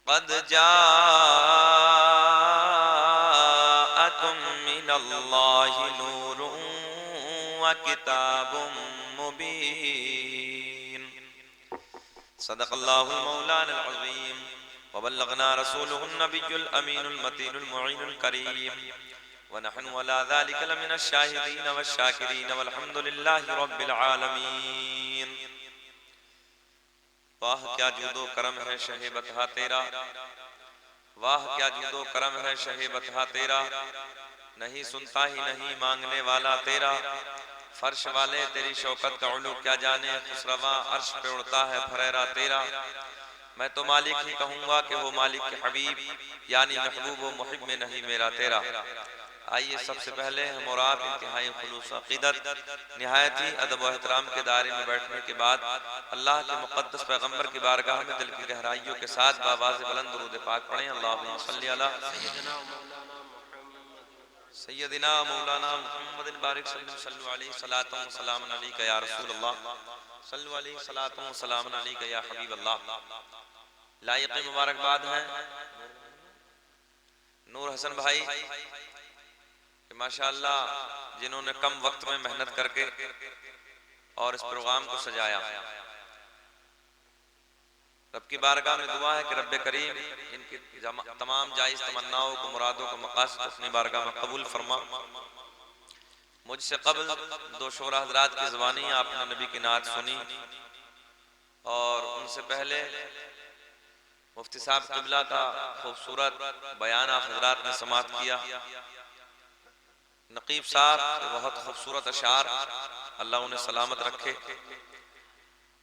क़द जाअकुम मिनल्लाहि नूरुन व किताबुम मुबीन। सदक़ल्लाहुल मौलाना अज़ीम व बल्लगना रसूलुहुन नबियुल अमीनुल मतीनुल मुईनुल करीम व नहनु अला ज़ालिका लमिनश शाहिदीन वश शाकिरीन वल्हम्दुलिल्लाहि रब्बिल आलमीन। वाह क्या जूदो करम है शहे बतहा तेरा, वाह क्या जूदो करम है शहे बतहा तेरा, नहीं सुनता ही नहीं मांगने वाला तेरा। फर्श वाले तेरी शौकत का उलू क्या जाने, खुसरवा अर्श पे उड़ता है फरेरा तेरा। मैं तो मालिक ही कहूँगा कि वो मालिक के हबीब यानी महबूब व मुहिब में नहीं मेरा तेरा। आइए सबसे पहले हम और आप इंतहाई खुलूस अक़ीदत निहायत ही अदब व एहतराम के दायरे में बैठने के बाद अल्लाह के मुक़द्दस पैगम्बर की बारगाह में दिल की गहराइयों के साथ बावाज़ बुलंद दुरूद पाक पढ़ें। अल्लाहुम्मा सल्ली अला सय्यदिना मौलाना मुहम्मदिन बारिक सल्लल्लाहु अलैहि सलातु व सलामुन अलैका या रसूलल्लाह सल्लल्लाहु अलैहि सलातु व सलामुन अलैका या हबीबल्लाह। लायक मुबारकबाद हैं नूर हसन भाई कि माशाअल्लाह जिन्होंने कम वक्त में मेहनत करके और इस प्रोग्राम को सजाया। रब की बारगाह में दुआ है कि रब्बे करीम इनकी तमाम जायज़ तमन्नाओं को, मुरादों को, मकासद अपनी बारगाह में कबूल फरमा। मुझसे कबल दो शोरा हजरात की ज़बानी आपने नबी की नात सुनी और उनसे पहले मुफ्ती साहब क़िबला का खूबसूरत बयान आप हजरात ने समाअत किया। नकीब साहब के बहुत खूबसूरत अशार, अल्लाह उन्हें सलामत रखे।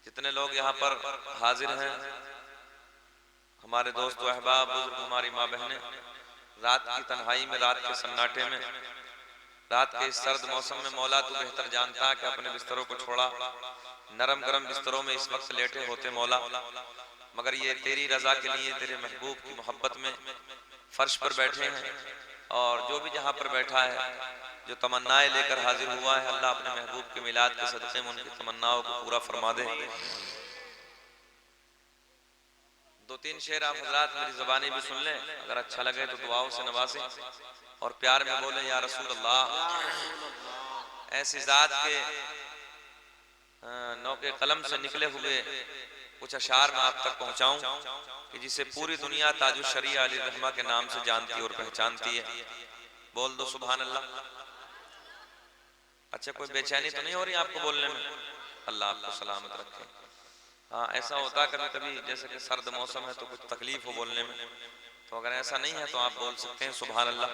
जितने लोग यहाँ पर हाजिर हैं, हमारे दोस्त व अहबाब, बुजुर्ग, हमारी माँ बहनें, रात की तन्हाई में, रात के सन्नाटे में, रात के इस सर्द मौसम में मौला तू बेहतर जानता है कि अपने बिस्तरों को छोड़ा नरम गरम बिस्तरों में इस वक्त लेटे होते मौला, मगर ये तेरी रजा के लिए, तेरे महबूब की मोहब्बत में फर्श पर बैठे हैं। और जो भी जहाँ पर बैठा है, जो तमन्नाएं लेकर हाजिर हुआ है, अल्लाह अपने महबूब के मिलाद के सदक़े में उनकी तमन्नाओं को पूरा फरमा दे। दो तीन शेर आप हजरात मेरी ज़बानी भी सुन लें, अगर अच्छा लगे तो दुआओं से नवाजें और प्यार में बोलें या रसूल अल्लाह। ऐसी ज़ात के नौके कलम से निकले हुए कुछ अशार मैं आप तक पहुँचाऊँ कि जिसे पूरी दुनिया ताजुश शरीया अली रहमा के नाम से जानती और पहचानती है। बोल दो सुभान अल्लाह। अच्छा, कोई बेचैनी तो नहीं हो रही आपको बोलने में? अल्लाह आपको सलामत रखे। हाँ, ऐसा होता कभी कभी, जैसे कि सर्द मौसम है तो कुछ तकलीफ हो बोलने में, तो अगर ऐसा नहीं है तो आप बोल सकते हैं सुभान अल्लाह।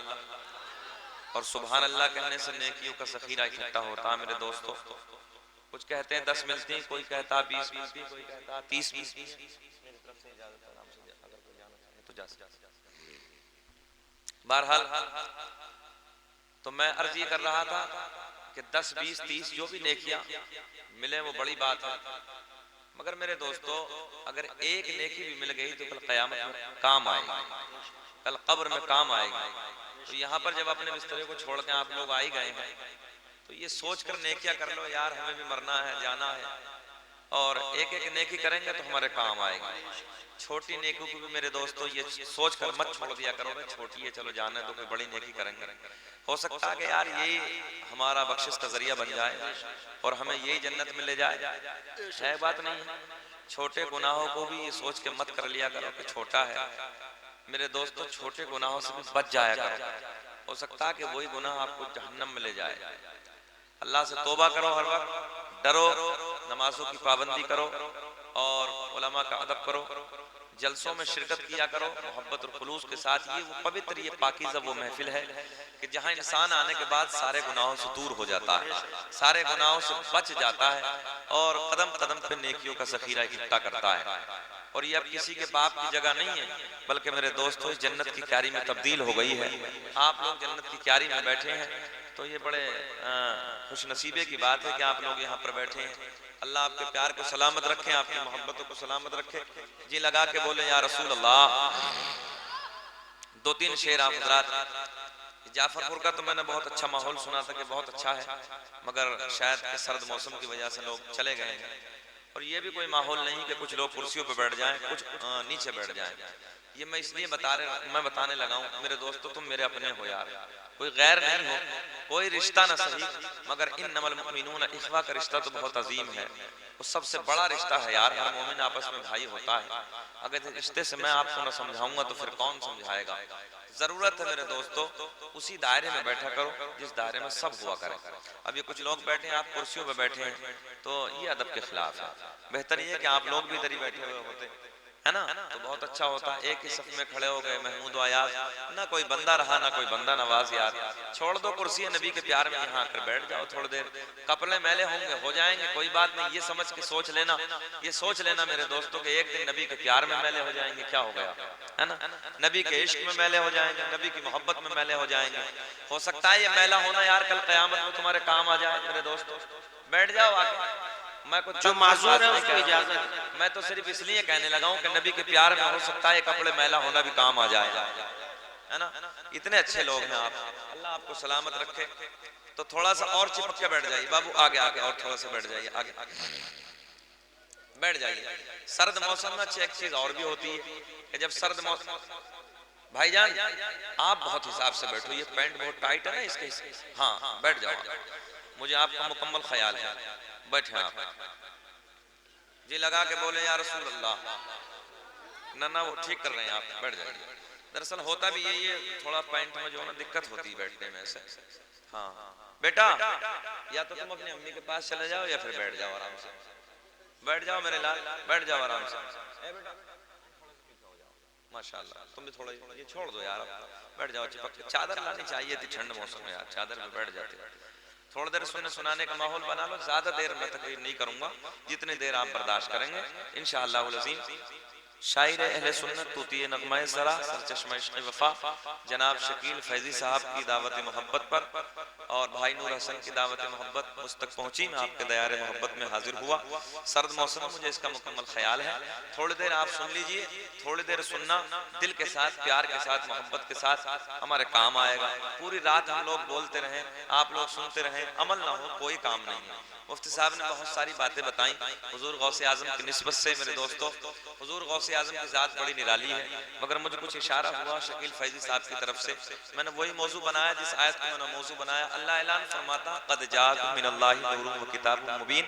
और सुभान अल्लाह कहने से नेकियों का ज़ख़ीरा इकट्ठा होता है मेरे दोस्तों। कुछ कहते हैं 10 मिलती, कोई कहता 20 मिलती, कोई कहता 30 मिलती। बहरहाल तो मैं अर्ज ये कर रहा था कि 10, 20, 30 जो भी नेकियां मिले वो बड़ी बात है, मगर मेरे दोस्तों अगर एक नेकी भी मिल गई तो कल क़यामत में काम आएगी, कल कब्र में काम आएगी। तो यहाँ पर जब अपने बिस्तरे को छोड़ के आप लोग आ ही गए हैं तो ये सोच कर नेकियां कर लो, यार हमें भी मरना है, जाना है, और एक एक नेकी करेंगे तो हमारे काम आएगी। छोटी नेकी को भी मेरे दोस्तों ये सोच कर मत छोड़ दिया करो कि छोटी है चलो जाने तो कोई बड़ी नेकी करेंगे। हो सकता है कि यार यही हमारा बख्शिश का जरिया बन जाए और हमें यही जन्नत में ले जाए, है बात नहीं। छोटे गुनाहों को भी ये सोच के मत कर लिया करो कि छोटा है। मेरे दोस्तों छोटे गुनाहों से भी बच जाया करो, हो सकता है कि वही गुनाह आपको जहन्नम में ले जाए। अल्लाह से तौबा करो, हर वक्त डरो, नमाजों की पाबंदी करो और उलमा का अदब करो, जलसों में शिरकत किया करो मोहब्बत और खुलूस के साथ। ये वो पवित्र, ये पाकीज़ा वो महफिल है कि जहाँ इंसान आने के बाद सारे गुनाहों से दूर हो जाता है, सारे गुनाहों से बच जाता है और कदम कदम पे नेकियों का ज़ख़ीरा इकट्ठा करता है। और ये अब किसी के बाप की जगह नहीं है, बल्कि मेरे दोस्तों इस जन्नत की क्यारी में तब्दील हो गई है। आप लोग जन्नत की क्यारी में बैठे हैं तो ये बड़े खुशनसीबे की बात है कि आप लोग यहाँ पर बैठे हैं। अल्लाह आपके प्यार को सलामत रखे, आपकी मोहब्बतों को सलामत रखे। जी लगा के बोले या रसूल अल्लाह। दो तीन शेर आप हज़रात। जाफरपुर का तो मैंने बहुत अच्छा माहौल सुना था कि बहुत अच्छा है, मगर शायद के सर्द मौसम की वजह से लोग चले गए हैं और ये भी कोई माहौल नहीं कि कुछ लोग कुर्सियों पे बैठ जाएं, कुछ नीचे बैठ जाएं। ये मैं इसलिए मैं बताने लगा हूँ मेरे दोस्तों, तुम मेरे अपने हो यार, कोई गैर नहीं हो, कोई रिश्ता ना सही, मगर इन्नमल मुमिनून इख्वा का रिश्ता तो बहुत अजीम है, वो सबसे बड़ा रिश्ता है यार। हर मोमिन आपस में भाई होता है। अगर रिश्ते से मैं आपको ना समझाऊंगा तो फिर कौन समझाएगा। जरूरत है मेरे दोस्तों उसी दायरे में बैठा करो जिस दायरे में सब हुआ करे। अब ये कुछ लोग बैठे हैं, आप कुर्सियों पे बैठे हैं, तो ये अदब के खिलाफ है। बेहतर ये है कि आप लोग भी इधर ही बैठे हुए होते, है ना, तो बहुत अच्छा होता। एक ही सफ में खड़े हो गए, महमूद आयाज, ना कोई बंदा रहा ना कोई बंदा नवाज। यार छोड़ दो कुर्सी नबी के प्यार में, यहाँ आकर बैठ जाओ थोड़ी देर। कपड़े मैले होंगे, हो जाएंगे, कोई बात नहीं। ये समझ के सोच लेना, ये सोच लेना मेरे दोस्तों के एक दिन नबी के प्यार में मैले हो जाएंगे, क्या हो गया, है ना, नबी के इश्क में मैले हो जाएंगे, नबी की मोहब्बत में मैले हो जाएंगे। हो सकता है ये मैला होना यार कल कयामत में तुम्हारे काम आ जाए। मेरे दोस्तों बैठ जाओ आके, मैं कुछ जो माजूर है उसको इजाजत, मैं तो सिर्फ इसलिए कहने लगा हूं कि नबी के प्यार में हो सकता है कपड़े मैला होना भी काम आ जाएगा, है ना। इतने अच्छे लोग हैं आप, अल्लाह आपको सलामत रखे। तो थोड़ा सा और चिपक के बैठ जाइए बाबू, आगे आगे और थोड़ा सा बैठ जाइए, आगे बैठ जाइए। सर्द मौसम में अच्छी एक चीज और भी होती है कि जब सर्द मौसम, भाईजान आप बहुत हिसाब से बैठो, ये पैंट बहुत टाइट है ना इसके, हाँ बैठ जाओ, मुझे आपका मुकम्मल ख्याल है। बैठे आप जी, लगा के बोले या रसूल अल्लाह, ना वो ठीक कर रहे हैं आप, बैठ जाइए। दरअसल होता भी यही है, थोड़ा पैंट में जो है ना दिक्कत होती है बैठने में से। हाँ बेटा, या तो तुम अपनी अम्मी के पास चले जाओ या फिर बैठ जाओ आराम से, बैठ जाओ मेरे लाल, बैठ जाओ आराम से। माशाल्लाह तुम भी थोड़ा ये छोड़ दो यार, बैठ जाओ। चिपक चादर लानी चाहिए थी ठंड मौसम में यार, चादर में बैठ जाते। थोड़ी देर सुनाने का माहौल बना लो, ज्यादा देर मैं तकरीर नहीं करूंगा, जितनी देर आप बर्दाश्त करेंगे इंशाअल्लाह अज़ीम। शायर अहले सुन्नत तूती नगमा ज़रा सरचश्मा इश्क़ वफ़ा जनाब शकील फैजी साहब की दावत मोहब्बत पर और भाई नूर हसन की दावत मोहब्बत मुझ तक पहुंची, मैं आपके दयारे मोहब्बत में हाजिर हुआ। सर्द मौसम में मुझे इसका मुकम्मल ख्याल है। थोड़ी देर आप सुन लीजिए, थोड़ी देर सुनना दिल के साथ, प्यार के साथ, मोहब्बत के साथ, हमारे काम आएगा। पूरी रात हम लोग बोलते रहें, आप लोग सुनते रहें, अमल ना हो कोई काम नहीं है। मुफ्ती साहब ने बहुत सारी बातें बताई हुजूर गौसे आजम की निस्बत से। मेरे दोस्तों हुजूर गौसे आजम की ज़ात बड़ी निराली है, मगर मुझे कुछ इशारा हुआ शकील फैजी साहब की तरफ से, मैंने वही मौजू बनाया जिस आयत को मैंने मौजू बनाया। अल्लाह ऐलान फरमाता क़द जाअकुम मिनल्लाहि नूरुन व किताबुम मुबीन,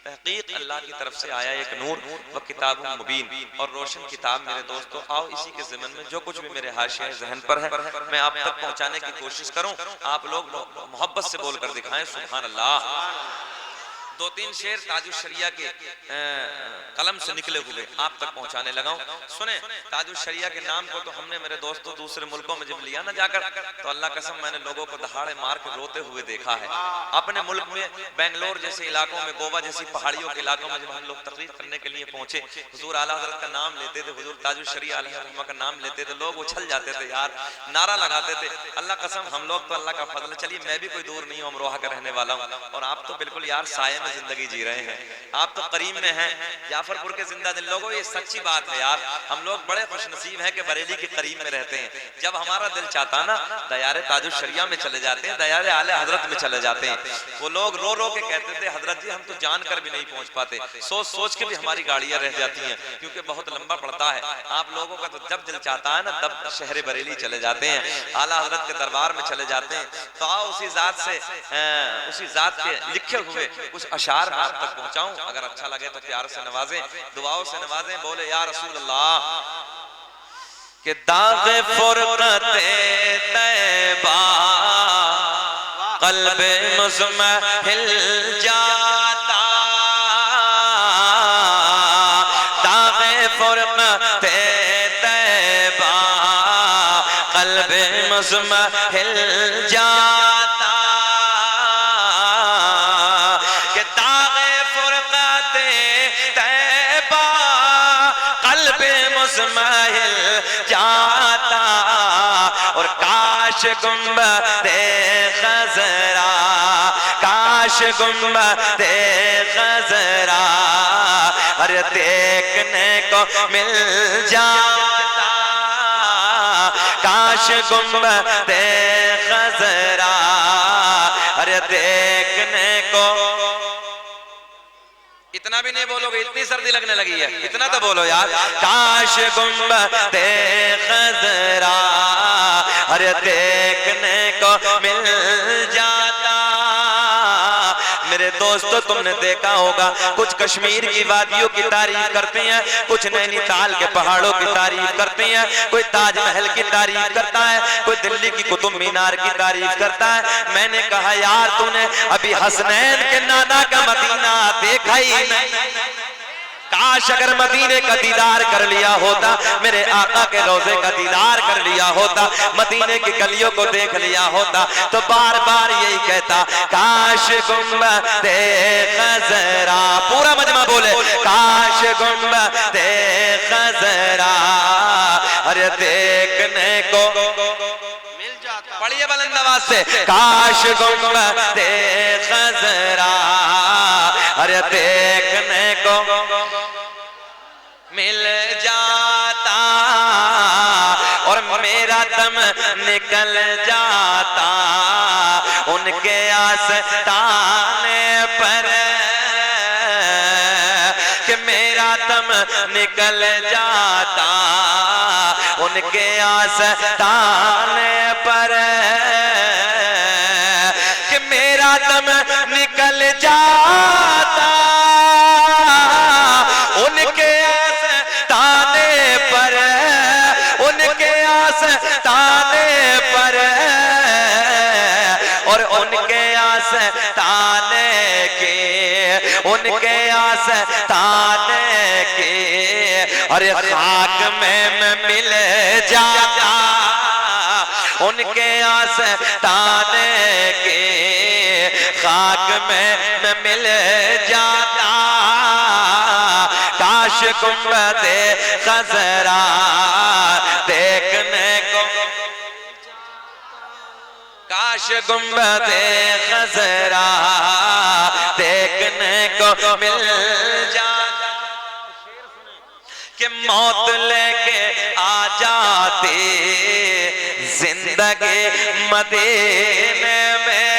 तहक़ीक़ अल्लाह की तरफ से आया एक नूर व किताबुम मुबीन और रोशन किताब। मेरे दोस्तों आओ इसी के ज़िमन में जो कुछ भी मेरे हाशिया ज़हन पर है मैं आप तक पहुँचाने की कोशिश करूँ। आप लोग मोहब्बत से बोल कर दिखाएं सुभान अल्लाह। दो तीन शेर ताजुश शरिया के कलम से निकले हुए आप तक पहुंचाने लगा हूं। सुने, ताजुश शरिया के नाम को तो हमने मेरे दोस्तों दूसरे मुल्कों में जब लिया ना जाकर, तो अल्लाह कसम मैंने लोगों को दहाड़े मार के रोते हुए देखा है। अपने मुल्क में बेंगलोर जैसे इलाकों में, गोवा जैसी पहाड़ियों के इलाकों में जब हम लोग तकरीर करने के लिए पहुंचे, हुजूर आला हज़रत का नाम लेते थे, हुजूर ताजुश शरिया अलैहिस्सलाम का नाम लेते थे, लोग उछल जाते थे यार, नारा लगाते थे। अल्लाह कसम हम लोग तो अल्लाह का फजल, चलिए मैं भी कोई दूर नहीं हूँ, अमरोहा का रहने वाला हूँ, और आप तो बिल्कुल यार साये में जिंदगी जी रहे हैं, आप तो करीम में हैं, जाफरपुर के जिंदा दिल लोगों, ये सच्ची बात है यार। हम लोग बड़े खुशनसीब हैं कि बरेली के करीम में रहते हैं। जब हमारा दिल चाहता ना दयारे ताजुश शरिया में चले जाते हैं, दयारे आले हजरत में चले जाते हैं। वो लोग रो रो के कहते थे हजरत जी हम तो जान कर भी नहीं पहुंच पाते, सोच सोच के भी हमारी गाड़ियां रह जाती हैं क्योंकि बहुत लंबा पड़ता है। आप लोगों का तो जब दिल चाहता है ना तब शहर बरेली चले जाते हैं, आला हजरत के दरबार में चले जाते हैं। तो आओ उसी जात से, उसी जात के लिखे हुए कुछ अशार आप तक पहुंचाऊं, अगर अच्छा लगे तो प्यार से नवाजें, दुआओं से नवाजें। बोले या रसूल अल्लाह के दाग़े फुरक़ते तैबा क़ल्बे मुज़महिल जाता, दाग़े फुरक़ते तैबा क़ल्बे मुज़महिल जाता, के दाग़े फुरक़ते तैबा क़ल्बे मुज़महिल जाता। और काश गुंबदे ख़ज़रा, काश गुंबदे ख़ज़रा हर देखने को मिल जाता, काश गुंबदे ख़ज़रा हर देखने को। इतना इतना भी नहीं बोलोगे, इतनी सर्दी लगने लगी है, इतना तो बोलो यार। काश गुंबदे खजरा अरे देखने को मिल जाता। मेरे दोस्तों तुमने देखा होगा कुछ कश्मीर की वादियों की तारीफ करते हैं, कुछ नैनीताल के पहाड़ों की तारीफ करते हैं, कोई ताजमहल की तारीफ करता है, कोई दिल्ली की कुतुब मीनार की तारीफ करता है। मैंने कहा यार तूने अभी हसनैन के नाना का मदीना देखा ही नहीं। काश अगर मदीने का दीदार कर लिया होता, मेरे आका के रोजे का दीदार कर लिया होता, मदीने की गलियों को देख लिया होता, तो बार बार यही कहता काश गुंबदे खजरा। पूरा मजमा बोले काश गुंबदे खजरा अरे देखने को मिल जाता। पढ़िए बुलंद आवाज से काश गुंबदे खजरा अरे देखने को मिल जाता और मेरा दम निकल जाता उनके आस्ताने पर, कि मेरा दम निकल जाता उनके आस्ताने पर, कि मेरा दम निकल जाता उनके आस्ताने पर, उनके आस्ताने पर और उनके आस्ताने के, उनके आस्ताने के अरे खाक में मैं मिल जाता उनके आस्ताने के, खाक में मैं मिल जाता। काश गुंबदे खजरा देखने को, काश गुंबदे खजरा देखने को मिल जाता। कि मौत लेके आ जाती जिंदगी मदीने में।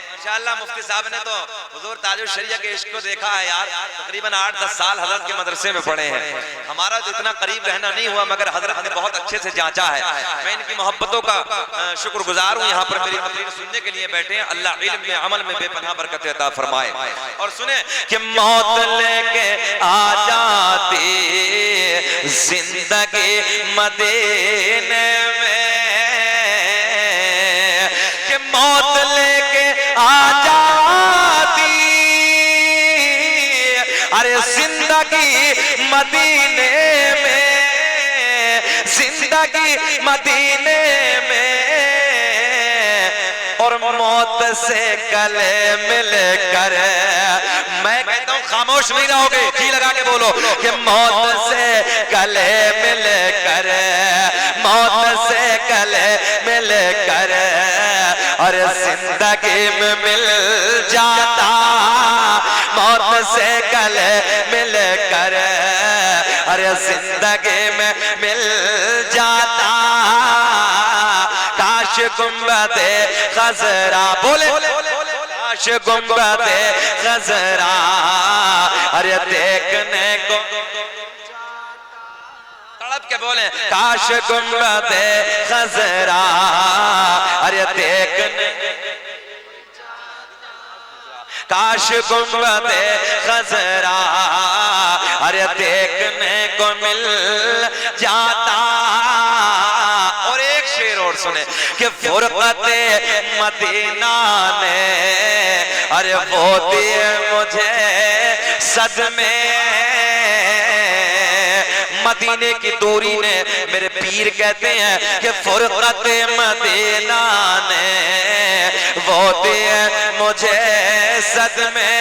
माशाअल्लाह मुफ्ती साहब ने तो हुजूर ताजुल शरिया के इश्क को देखा है यार। तकरीबन 8-10 साल हजरत के मदरसे में पढ़े हैं। हमारा तो इतना करीब रहना नहीं हुआ मगर हजरत ने बहुत अच्छे से जांचा है। मैं इनकी मोहब्बतों का शुक्रगुजार हूँ। यहाँ पर मेरी तकरीर सुनने के लिए बैठे हैं। अल्लाह इल्म में अमल में बेपनाह बरकत अता फरमाए। और सुने कि मौत लेके आ जाती जिंदगी मदीने में, कि मौत लेके आ जाती अरे जिंदगी मदीने में, जिंदगी मदीने में और मौत से गले मिल कर। मैं कहता हूँ खामोश नहीं रहोगे, जी लगा के बोलो कि मौत से गले मिल कर, मौत से गले मिल कर और जिंदगी में मिल जाता, मौत से गले मिल कर अरे जिंदगी में मिल जाता। काश गुंबदे खजरा बोले, काश गुंबदे खजरा अरे देखने को, तड़प के बोले काश गुंबदे खजरा अरे देखने, काश गुंबदे खजरा अरे देखने को मिल जाता। और एक शेर और सुने कि फुरकते मदीना ने अरे वो दिए मुझे सदमे, मदीने की दूरी ने मेरे पीर कहते हैं कि फुरकत मदीना ने वो दिए मुझे सदमे,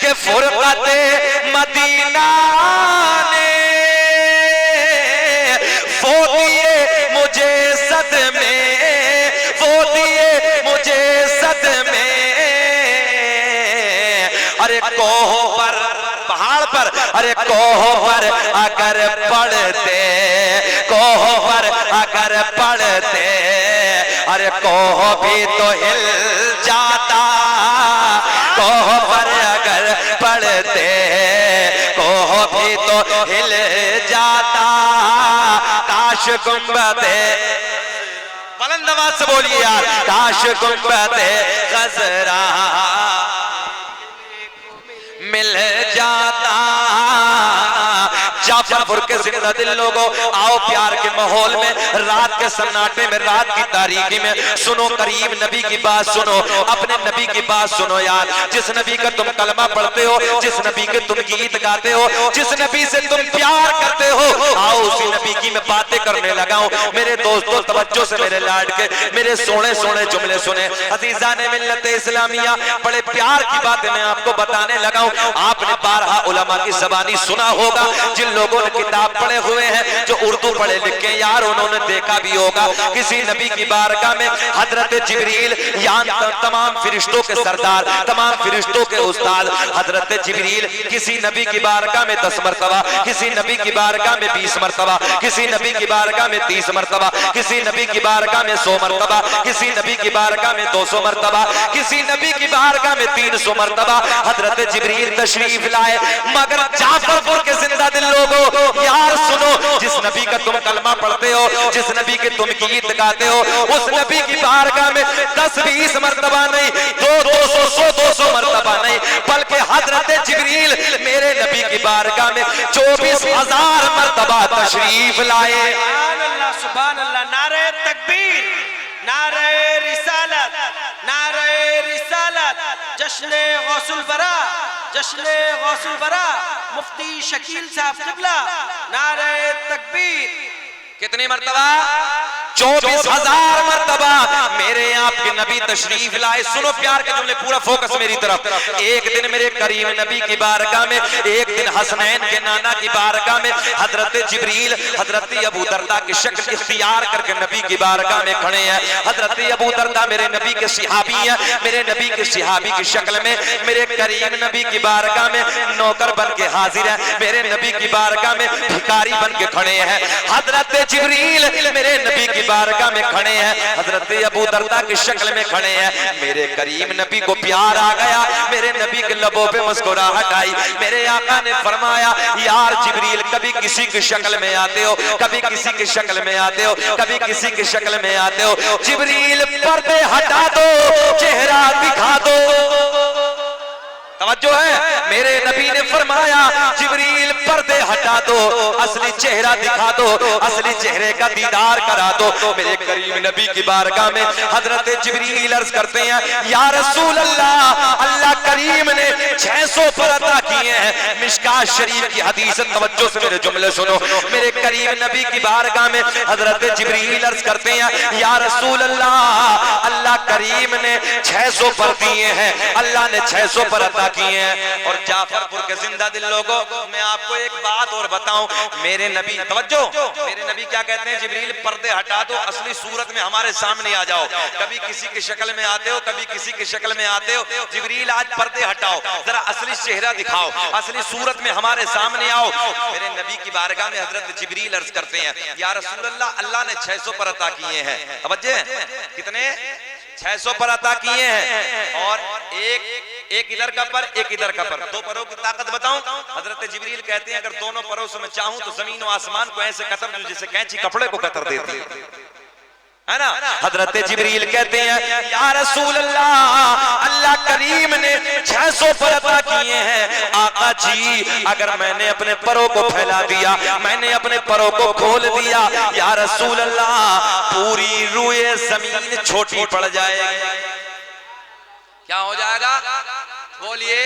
कि फुरकत मदीना ने वो दिए मुझे सदमे, वो दिए मुझे सदमे। अरे कोह पर पहाड़ पर, अरे कोह पर अगर पढ़ते, कोह पर अगर पढ़ते अरे कोह भी तो हिल जाता, कोह पर अगर पड़ते कोह भी तो हिल जाता, काश गुंबदे, बुलंद आवाज से बोलिए यार, काश गुंबदे खजरा मिल जाता। जाफरपुर के जिंदा दिल लोगों, आओ प्यार के माहौल में, रात के सन्नाटे में, रात की तारीकी में सुनो करीम नबी की बात सुनो, अपने नबी की बात सुनो यार। जिस नबी का तुम कलमा पढ़ते हो, जिस नबी के तुम गीत गाते हो, जिस नबी से तुम प्यार करते हो, आओ उसी नबी की मैं बातें करने लगा हूं। मेरे दोस्तों तवज्जो से मेरे लाड के मेरे सोने सोने जुमले सुने। अजीजा ने मिल्लत इस्लामिया, बड़े प्यार की बातें मैं आपको बताने लगा हूं। आपने 12 उलमा की ज़बानी सुना होगा, जिन लोगों ने किताब पढ़े हुए हैं, जो उर्दू पढ़े लिखे यार, उन्होंने देखा भी होगा किसी नबी की बारगाह में हजरत जिब्रील, यहाँ तमाम फरिश्तों के सरदार, तमाम फरिश्तों के उस्ताद हजरत जिब्रील किसी नबी की बारगाह में 10 मरतबा, किसी नबी की बारगाह में 20 मरतबा, किसी नबी की बारगाह में 30 मरतबा, किसी नबी की बारगाह में 100 मरतबा, किसी नबी की बारगाह में 200 मरतबा, किसी नबी की बारगाह में 300 मरतबा हजरत जिब्रील तशरीफ लाए। मगर जाफरपुर के जिंदा दिल लोगों यार सुनो, जिस नबी का तुम कलमा पढ़ते हो, जिस नबी के तुम गीत गाते हो, उस नबी की बारगाह में 10-20 मरतबा नहीं, 200-100-200 मरतबा नहीं, बल्कि हजरत जिब्रील मेरे नबी की बारगाह में 24,000 मरतबा तशरीफ लाए। सुभान अल्लाह, नारे तकबीर, नारे रिसालत, नारे रिसालत, जश्ने गौसुल बरा, जश्ने गौसुल बरा, मुफ्ती शकील साहब किबला, नारे तकबीर। कितनी मरतबा? 24,000 मरतबा मेरे आपके नबी तशरीफ लाए। सुनो प्यार के जुमले, पूरा फोकस मेरी तरफ। एक दिन मेरे करीम नबी की बारगाह में, एक दिन हसनैन के नाना की बारगाह में हजरत जिब्रील हजरत अबू दरदा की शक्ल इख्तियार करके नबी की बारगाह में खड़े हैं। हजरत अबू दरदा मेरे नबी के सिहाबी हैं, मेरे नबी के सिहाबी की शक्ल में मेरे करीम नबी की बारगाह में नौकर बन के हाजिर है, मेरे नबी की बारगाह में भिखारी बन के खड़े हैं। हजरत जिब्रील मेरे नबी की बारगाह में खड़े हैं, हजरत अबू दरदा की शक्ल में खड़े हैं। मेरे करीम नबी को प्यार आ गया, मेरे नबी के लबों पे मुस्कुराहट आई। मेरे आका ने फरमाया, यार जिब्रील कभी किसी की शक्ल में आते हो, कभी किसी की शक्ल में आते हो, कभी किसी की शक्ल में आते हो, जिब्रील पर्दे हटा दो, चेहरा दिखा दो। तवज्जो है, मेरे नबी ने फरमाया जिब्रील पर्दे हटा दो, असली चेहरा दिखा दो, असली चेहरे का दीदार करा दो। मेरे करीम नबी की बारगाह में हजरत जिब्रील अर्ज करते हैं, या रसूल अल्लाह, अल्लाह करीम ने 600 पर अता किए हैं। मिशकात शरीफ की हदीस, तवज्जो से मेरे जुमले सुनो। मेरे करीम नबी की बारगाह में हजरत जिब्रील अर्ज करते हैं, या रसूल अल्लाह, अल्लाह करीम ने 600 पर दिए हैं, अल्लाह ने 600 पर अता किए हैं। और जाफरपुर के जिंदा दिल लोगों, मैं आपको एक बात और बताऊं, मेरे नबी, तवज्जो, मेरे नबी क्या कहते हैं, जिब्रील पर्दे हटा दो, असली सूरत में हमारे सामने आ जाओ। कभी किसी की शक्ल में आते हो, कभी किसी की शक्ल में आते हो, जिब्रील आज पर्दे हटाओ, जरा असली चेहरा दिखाओ, असली सूरत में हमारे सामने आओ। मेरे नबी की बारगाह में हजरत जिब्रील अर्ज करते हैं, या रसूल अल्लाह, अल्लाह ने 600 पर अता किए हैं। तवज्जो, कितने? 600 पर अता किए हैं। और एक इधर का पर, एक इधर का पर, 2 परों की ताकत बताऊं? हजरत जिब्रील कहते हैं, अगर दोनों परों से मैं चाहूं तो जमीन और आसमान को ऐसे कतर दूं जैसे कैंची कपड़े को कतर देती है ना। हजरत जिब्रील कहते हैं, या रसूल अल्लाह, अल्लाह करीम ने 600 पर अता किए हैं। आका जी, अगर मैंने अपने परों को फैला दिया, मैंने अपने परों को खोल दिया, या रसूल अल्लाह, पूरी रूए जमीन छोटी पड़ जाएगी। क्या हो जाएगा? बोलिए।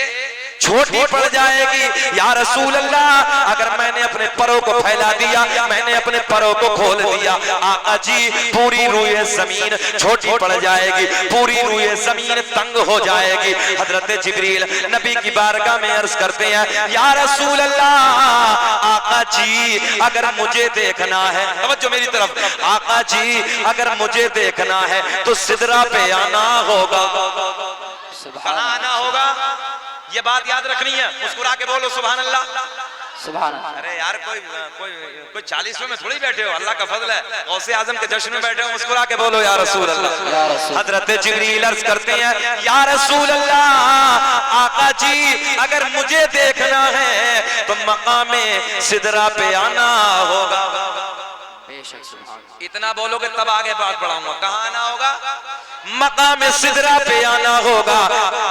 छोटी पड़ जाएगी। या रसूल अल्लाह, अगर मैंने अपने परों को फैला दिया, मैंने अपने परों को खोल दिया, आका जी पूरी रूए जमीन छोटी पड़ जाएगी, पूरी रूए जमीन तंग हो जाएगी। हजरत जिब्रील नबी की बारगाह में अर्ज करते हैं, या रसूल अल्लाह, आका जी अगर मुझे देखना है, तवज्जो मेरी तरफ, आका जी अगर मुझे देखना है तो सिदरा पे आना होगा। कहाँ आना होगा? ये बात याद रखनी है। मुस्कुरा के बोलो सुभान अल्लाह, सुभान अल्लाह। अरे यार कोई कोई कोई 40वें में थोड़ी बैठे हो, अल्लाह का फजल है। गौसे आजम के जश्न में बैठे हो, मुस्कुरा के बोलो या रसूल अल्लाह। हजरत जिब्रील अर्ज करते हैं या रसूल अल्लाह, आका जी अगर मुझे देखना है तो मकामे सिदरा पे आना होगा। बेशक सुभान अल्लाह। इतना बोलोगे तब आगे बात बढ़ाऊंगा। कहाँ आना होगा? मकाम सिदरा पे आना होगा।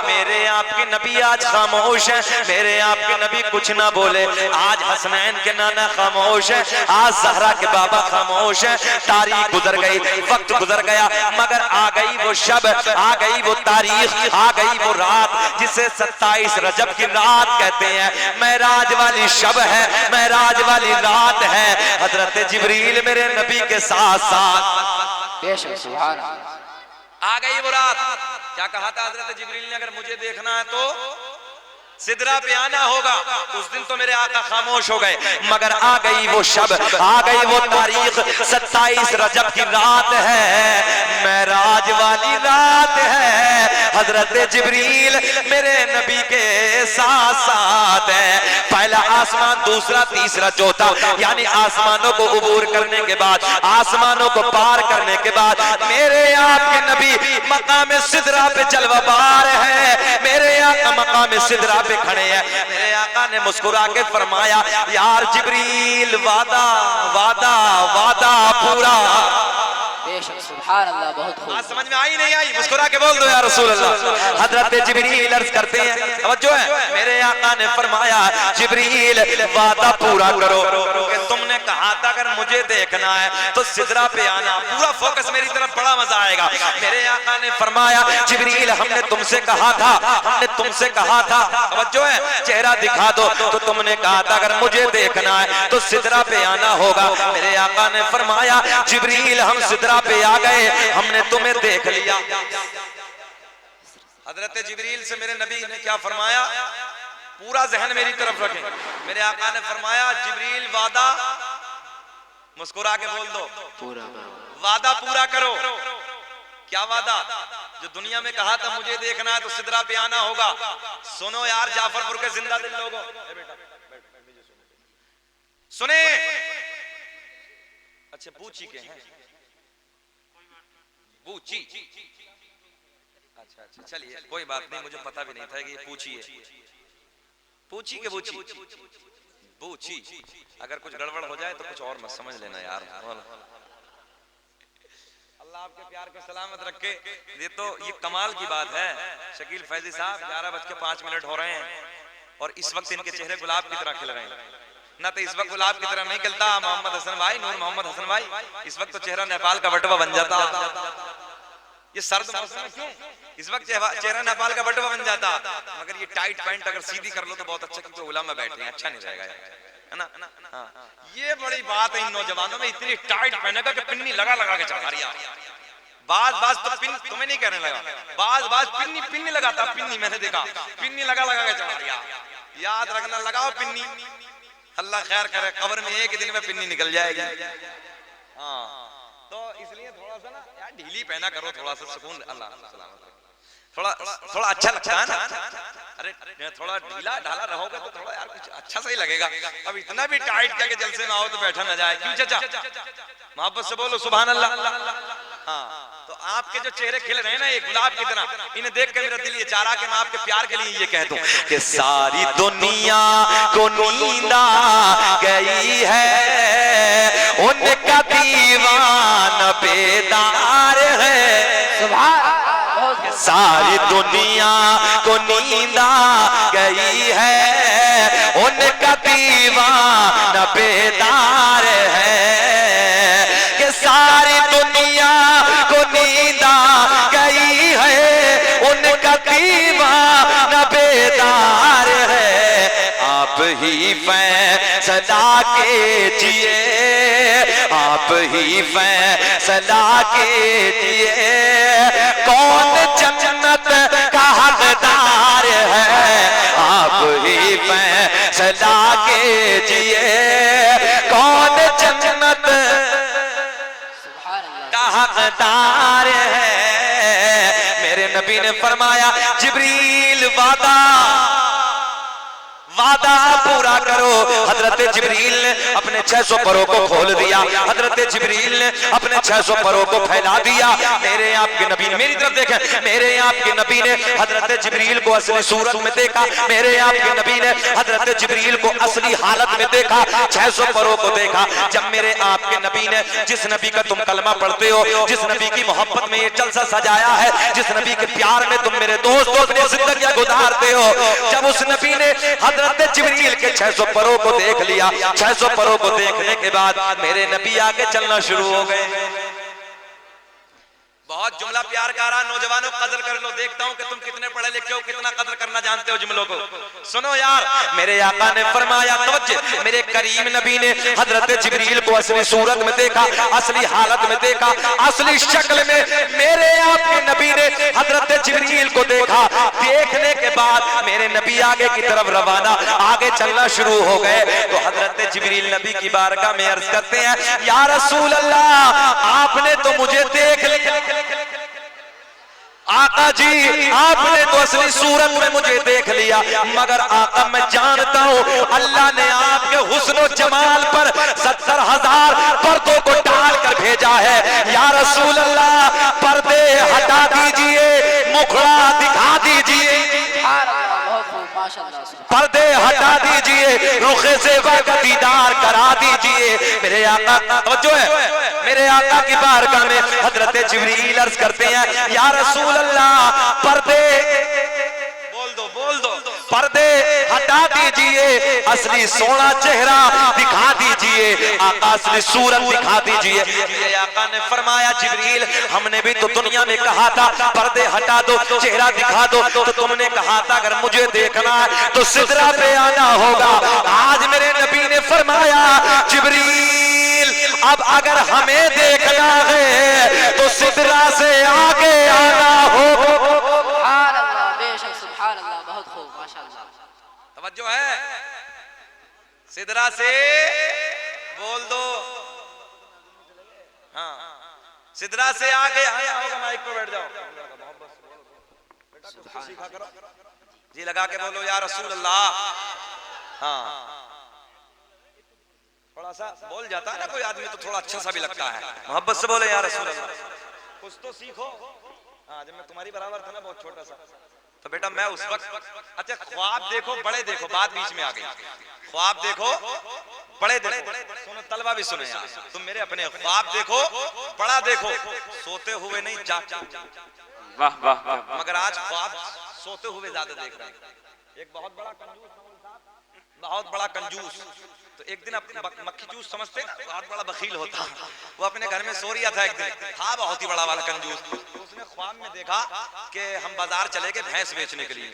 मेरे आपके नबी आज खामोश है, मेरे आपके नबी कुछ ना बोले। आज हसनैन के नाना खामोश है, आज ज़हरा के बाबा खामोश है। तारीख गुजर गई, वक्त गुजर गया, मगर आ गई वो शब, आ गई वो तारीख, आ गई वो रात जिसे 27 रजब की रात कहते हैं। महराज वाली शब है, महराज वाली रात है। हजरत जिब्रील मेरे नबी के साथ साथ। बेशक सुभान अल्लाह। आ गई वो रात। क्या कहा था हजरत जिब्रील ने? अगर मुझे देखना है तो सिदरा पे आना होगा। उस दिन तो मेरे आका खामोश हो गए, मगर आ गई वो शब, आ गई वो तारीख। 27 रजब की रात है, महराज वाली रात है। हजरत जिब्रील मेरे नबी के साथ साथ है। पहला आसमान, दूसरा, तीसरा, चौथा, यानी आसमानों को उबूर करने के बाद, आसमानों को पार करने के बाद मेरे आपके नबी मकाम सिदरा पे जलवाबार है। मेरे आका मकाम सिदरा पे खड़े हैं। मेरे आका ने मुस्कुरा के फरमाया यार जिब्रील वादा वादा वादा पूरा। बेशक सुभान अल्लाह। बहुत खूब। बात समझ में आई नहीं आई? मुस्कुरा के बोल दो या रसूल अल्लाह। हजरत जिब्रील अर्ज करते हैं, तवज्जो है, मेरे आका ने फरमाया जिब्रील वादा पूरा करो कि तुमने कहा था अगर मुझे देखना है तो सिदरा पे आना। पूरा फोकस मेरी तरफ, बड़ा मजा आएगा। मेरे आका ने फरमाया जिब्रील हमने तुमसे कहा था, हमने तुमसे कहा था, तवज्जो है, चेहरा दिखा दो। तो तुमने कहा था अगर मुझे देखना है तो सिदरा पे आना होगा। मेरे आका ने फरमाया जिब्रील हम सिदरा पे आ गए, हमने तुम्हें देख लिया। हजरत जिब्रील से मेरे नबी ने क्या फरमाया? पूरा जहन मेरी तरफ रखें। मेरे आका ने फरमाया जिब्रील वादा, मुस्कुरा के बोल दो, पूरा करो। वादा पूरा करो। क्या वादा? जो दुनिया में कहा था मुझे देखना है तो सिदरा पे आना होगा। सुनो यार जाफरपुर के जिंदा दिल लोगों, सुने। अच्छा बूची के हैं? बूची, अच्छा अच्छा चलिए कोई बात नहीं, मुझे पता भी नहीं था कि ये पूछी है। पूछी के बूची, बूची। अगर कुछ गड़बड़ हो जाए तो कुछ और मत समझ लेना यार। अल्लाह आपके प्यार को सलामत रखे। ये तो ये कमाल की बात है। शकील फैजी साहब 11:05 हो रहे हैं और इस वक्त इनके चेहरे गुलाब की तरह खिल रहे हैं। ना तो इस वक्त गुलाब की तरह नहीं खिलता मोहम्मद हसन भाई, नूर मोहम्मद हसन भाई, इस वक्त तो चेहरा नेपाल का बटवा बन जाता। ये सर्द मौसम में क्यों इस वक्त चेहरा नेपाल का बटवा बन जाता। मगर ये टाइट पैंट अगर सीधी कर लो तो बहुत अच्छा, क्योंकि उलमा में बैठे हैं, अच्छा नहीं रहेगा, है ना? हाँ। ये बड़ी बात है इन नौजवानों में, इतनी टाइट पहनेगा कि पिन्नी लगा लगा के चढ़ा रही है। बाज तो पिन तुम्हें नहीं कहने लगा, बाज पिन्नी लगाता। पिन्नी मैंने देखा, पिन्नी लगा लगा के चढ़ा रही। याद रखना, लगाओ पिन्नी, अल्लाह खैर करे, कब्र में एक दिन में पिन्नी निकल जाएगी। हाँ तो इसलिए थोड़ा सा ना यार ढीली पहना करो, थोड़ा सा सुकून, अल्लाह सलामत रखे। थोड़ा अच्छा लगता है ना। अरे थोड़ा ढीला ढाला रहोगे तो थोड़ा यार कुछ अच्छा सही लगेगा। अब इतना भी टाइट करके जलसे में आओ तो बैठा ना जाए। क्यों चाचा? मोहब्बत से बोलो सुभान अल्लाह। हाँ तो आपके जो चेहरे खिल रहे हैं ना ये गुलाब की तरह, इन्हें देख के मेरा दिल ये चाह रहा कि मैं आपके प्यार के लिए ये कह दूं कि सारी दुनिया को नींद आ गई है, उनका दीवाना बेदार है। सुभान। सारी दुनिया को नींद आ गई है, उनका दीवाना बेदार है। कि सारी दुनिया को नींद आ गई है, उनका दीवाना बेदार है। आप ही फैसला कीजिए, आप ही फैसला कीजिए, कौन जन्नत का हकदार है। आप ही फैसला कीजिए, कौन जन्नत का हकदार है। मेरे नबी ने फरमाया जिब्रील वादा वादा पूरा करो। हजरत जिब्रील ने अपने 600 परों को खोल दिया। हजरत जिब्रील ने अपने 600 परों को फैला दिया। मेरे आपके नबी ने, मेरी तरफ देखें, मेरे आपके नबी ने हजरत जिब्रील को असली सूरत में देखा। मेरे आपके नबी ने हजरत जिब्रील को असली हालत में देखा, 600 परों को देखा। जब मेरे आपके नबी ने, जिस नबी का तुम कलमा पढ़ते हो, जिस नबी की मोहब्बत में ये जलसा सजाया है, जिस नबी के प्यार में तुम मेरे दोस्त अपनी जिंदगी गुजारते हो, जब उस नबी ने हजरत जिब्रील के 600 परों को देख लिया, 600 परों को देखने के बाद मेरे नबी आगे चलना शुरू हो गए। बहुत जुमला प्यार का रहा। नौजवानों कदर कर लो, देखता हूं कि तुम कितने पढ़े लिखे हो, कितना कदर करना जानते हो जुमलों को। सुनो यार, मेरे आका ने फरमाया, तवज्जो, मेरे करीम नबी ने हजरत जिब्रील को असली सूरत में देखा, असली हालत में देखा, असली शक्ल में मेरे आपके नबी ने हजरत जिब्रील को देखा। देखने के बाद मेरे नबी आगे की तरफ रवाना, आगे चलना शुरू हो गए। तो हजरत जिब्रील नबी की बारगाह में अर्ज करते हैं, या रसूल अल्लाह, आपने तो मुझे देख लिया। आका जी, आपने तो असली सूरत में मुझे देख लिया, मगर आका मैं जानता हूं अल्लाह ने आपके हुस्न और जमाल पर 70,000 पर्दों को डाल कर भेजा है। या रसूल अल्लाह, पर्दे हटा दीजिए, मुखड़ा दिखा दीजिए, पर्दे हटा दीजिए, रुखे से का दीदार करा दीजिए। मेरे आका, जो है मेरे आका की बारगाह में हजरत जिब्रील अर्ज करते हैं, या रसूल अल्लाह, पर्दे बोल दो, पर्दे हटा दीजिए, असली सोना चेहरा दिखा दीजिए, आका असली सूरत दिखा दीजिए। ये आका ने फरमाया, जिब्रील, हमने भी तो दुनिया में कहा था पर्दे हटा दो, चेहरा दिखा दो, तो तुमने कहा था अगर मुझे देखना है तो सिदरा पे आना होगा। आज मेरे नबी ने फरमाया, जिब्रील, अब अगर हमें देखना है तो सिदरा से आगे आना होगा। तवज्जो है, सिदरा से बोल दो, हाँ, सिदरा से आगे आया होगा। माइक पे बैठ जाओ, सीखा करो जी, लगा के बोलो या रसूल अल्लाह। हाँ, थोड़ा सा बोल जाता है ना कोई आदमी तो थोड़ा अच्छा सा भी लगता है, मोहब्बत से बोले या रसूल अल्लाह, कुछ तो सीखो। हाँ, जब मैं तुम्हारी बराबर था ना, बहुत छोटा सा, तो बेटा मैं उस वक्त, अच्छा ख्वाब देखो, बड़े देखो, बात बीच में आ गई, ख्वाब देखो, बड़े देखो, सुनो तलबा भी सुने यार, तुम मेरे अपने ख्वाब देखो, बड़ा देखो, सोते हुए नहीं जागते। वाह वाह वाह। मगर आज ख्वाब सोते हुए ज्यादा देख रहे हैं। एक बहुत बड़ा कंजूस, बहुत बड़ा कंजूस, तो एक दिन मक्खी जूस समझते ना, बहुत बड़ा बखील होता, वो अपने घर में सो रिया था एक दिन, था बहुत ही बड़ा वाला कंजूस। तो उसने ख्वाब में देखा कि हम बाजार चले गए भैंस बेचने के लिए,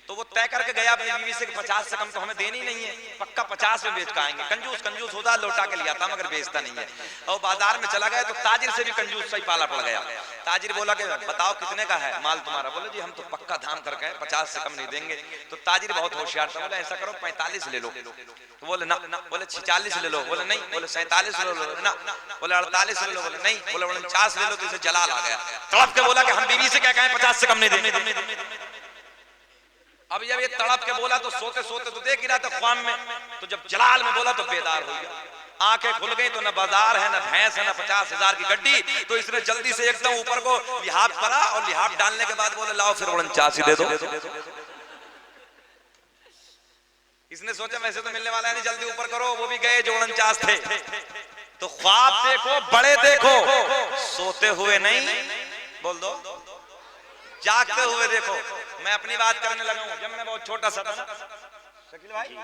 तो वो तय करके गया अपनी बीवी से 50 से कम तो हमें देनी नहीं है, पक्का 50 में बेच के आएंगे। कंजूस होता, लौटा के लिया था मगर बेचता नहीं है। और बाजार में चला गया तो ताजिर से भी कंजूस सही पाला पड़ गया। ताजिर बोला कि बताओ कितने का है माल तुम्हारा? बोले जी हम तो पक्का धाम करके हैं, 50 से कम नहीं देंगे। तो ताजिर बहुत होशियार था, बोले ऐसा करो 45 ले लो। तो बोले ना, बोले 46 ले लो, बोले नहीं, बोले 47 ले लो ना, बोले 48 ले लो, बोले नहीं, बोले 49 ले लो। तो इसे जलाल आ गया, तड़प के बोला कि हम बीवी से क्या कहें 50 से कम नहीं देंगे। अब जब ये तड़प के बोला तो सोते सोते तो देख ही रहा था ख्वाब में, तो जब जलाल में बोला तो बेदार हो गया, आंखें खुल गई तो न बाजार है, न भैंस है, न 50,000 की गड्डी। तो इसने जल्दी से एकदम ऊपर को लिहाफ करा और लिहाफ डालने के बाद बोले लाओ फिर 49 दे दो। इसने सोचा वैसे तो मिलने वाला है नहीं, जल्दी ऊपर करो। वो भी गए जो 49 थे। तो ख्वाब देखो, बड़े देखो, सोते हुए नहीं, बोल दो, जागते हुए देखो। मैं अपनी बात करने लगा हूं, जब मैं बहुत छोटा सा था, शकील भाई,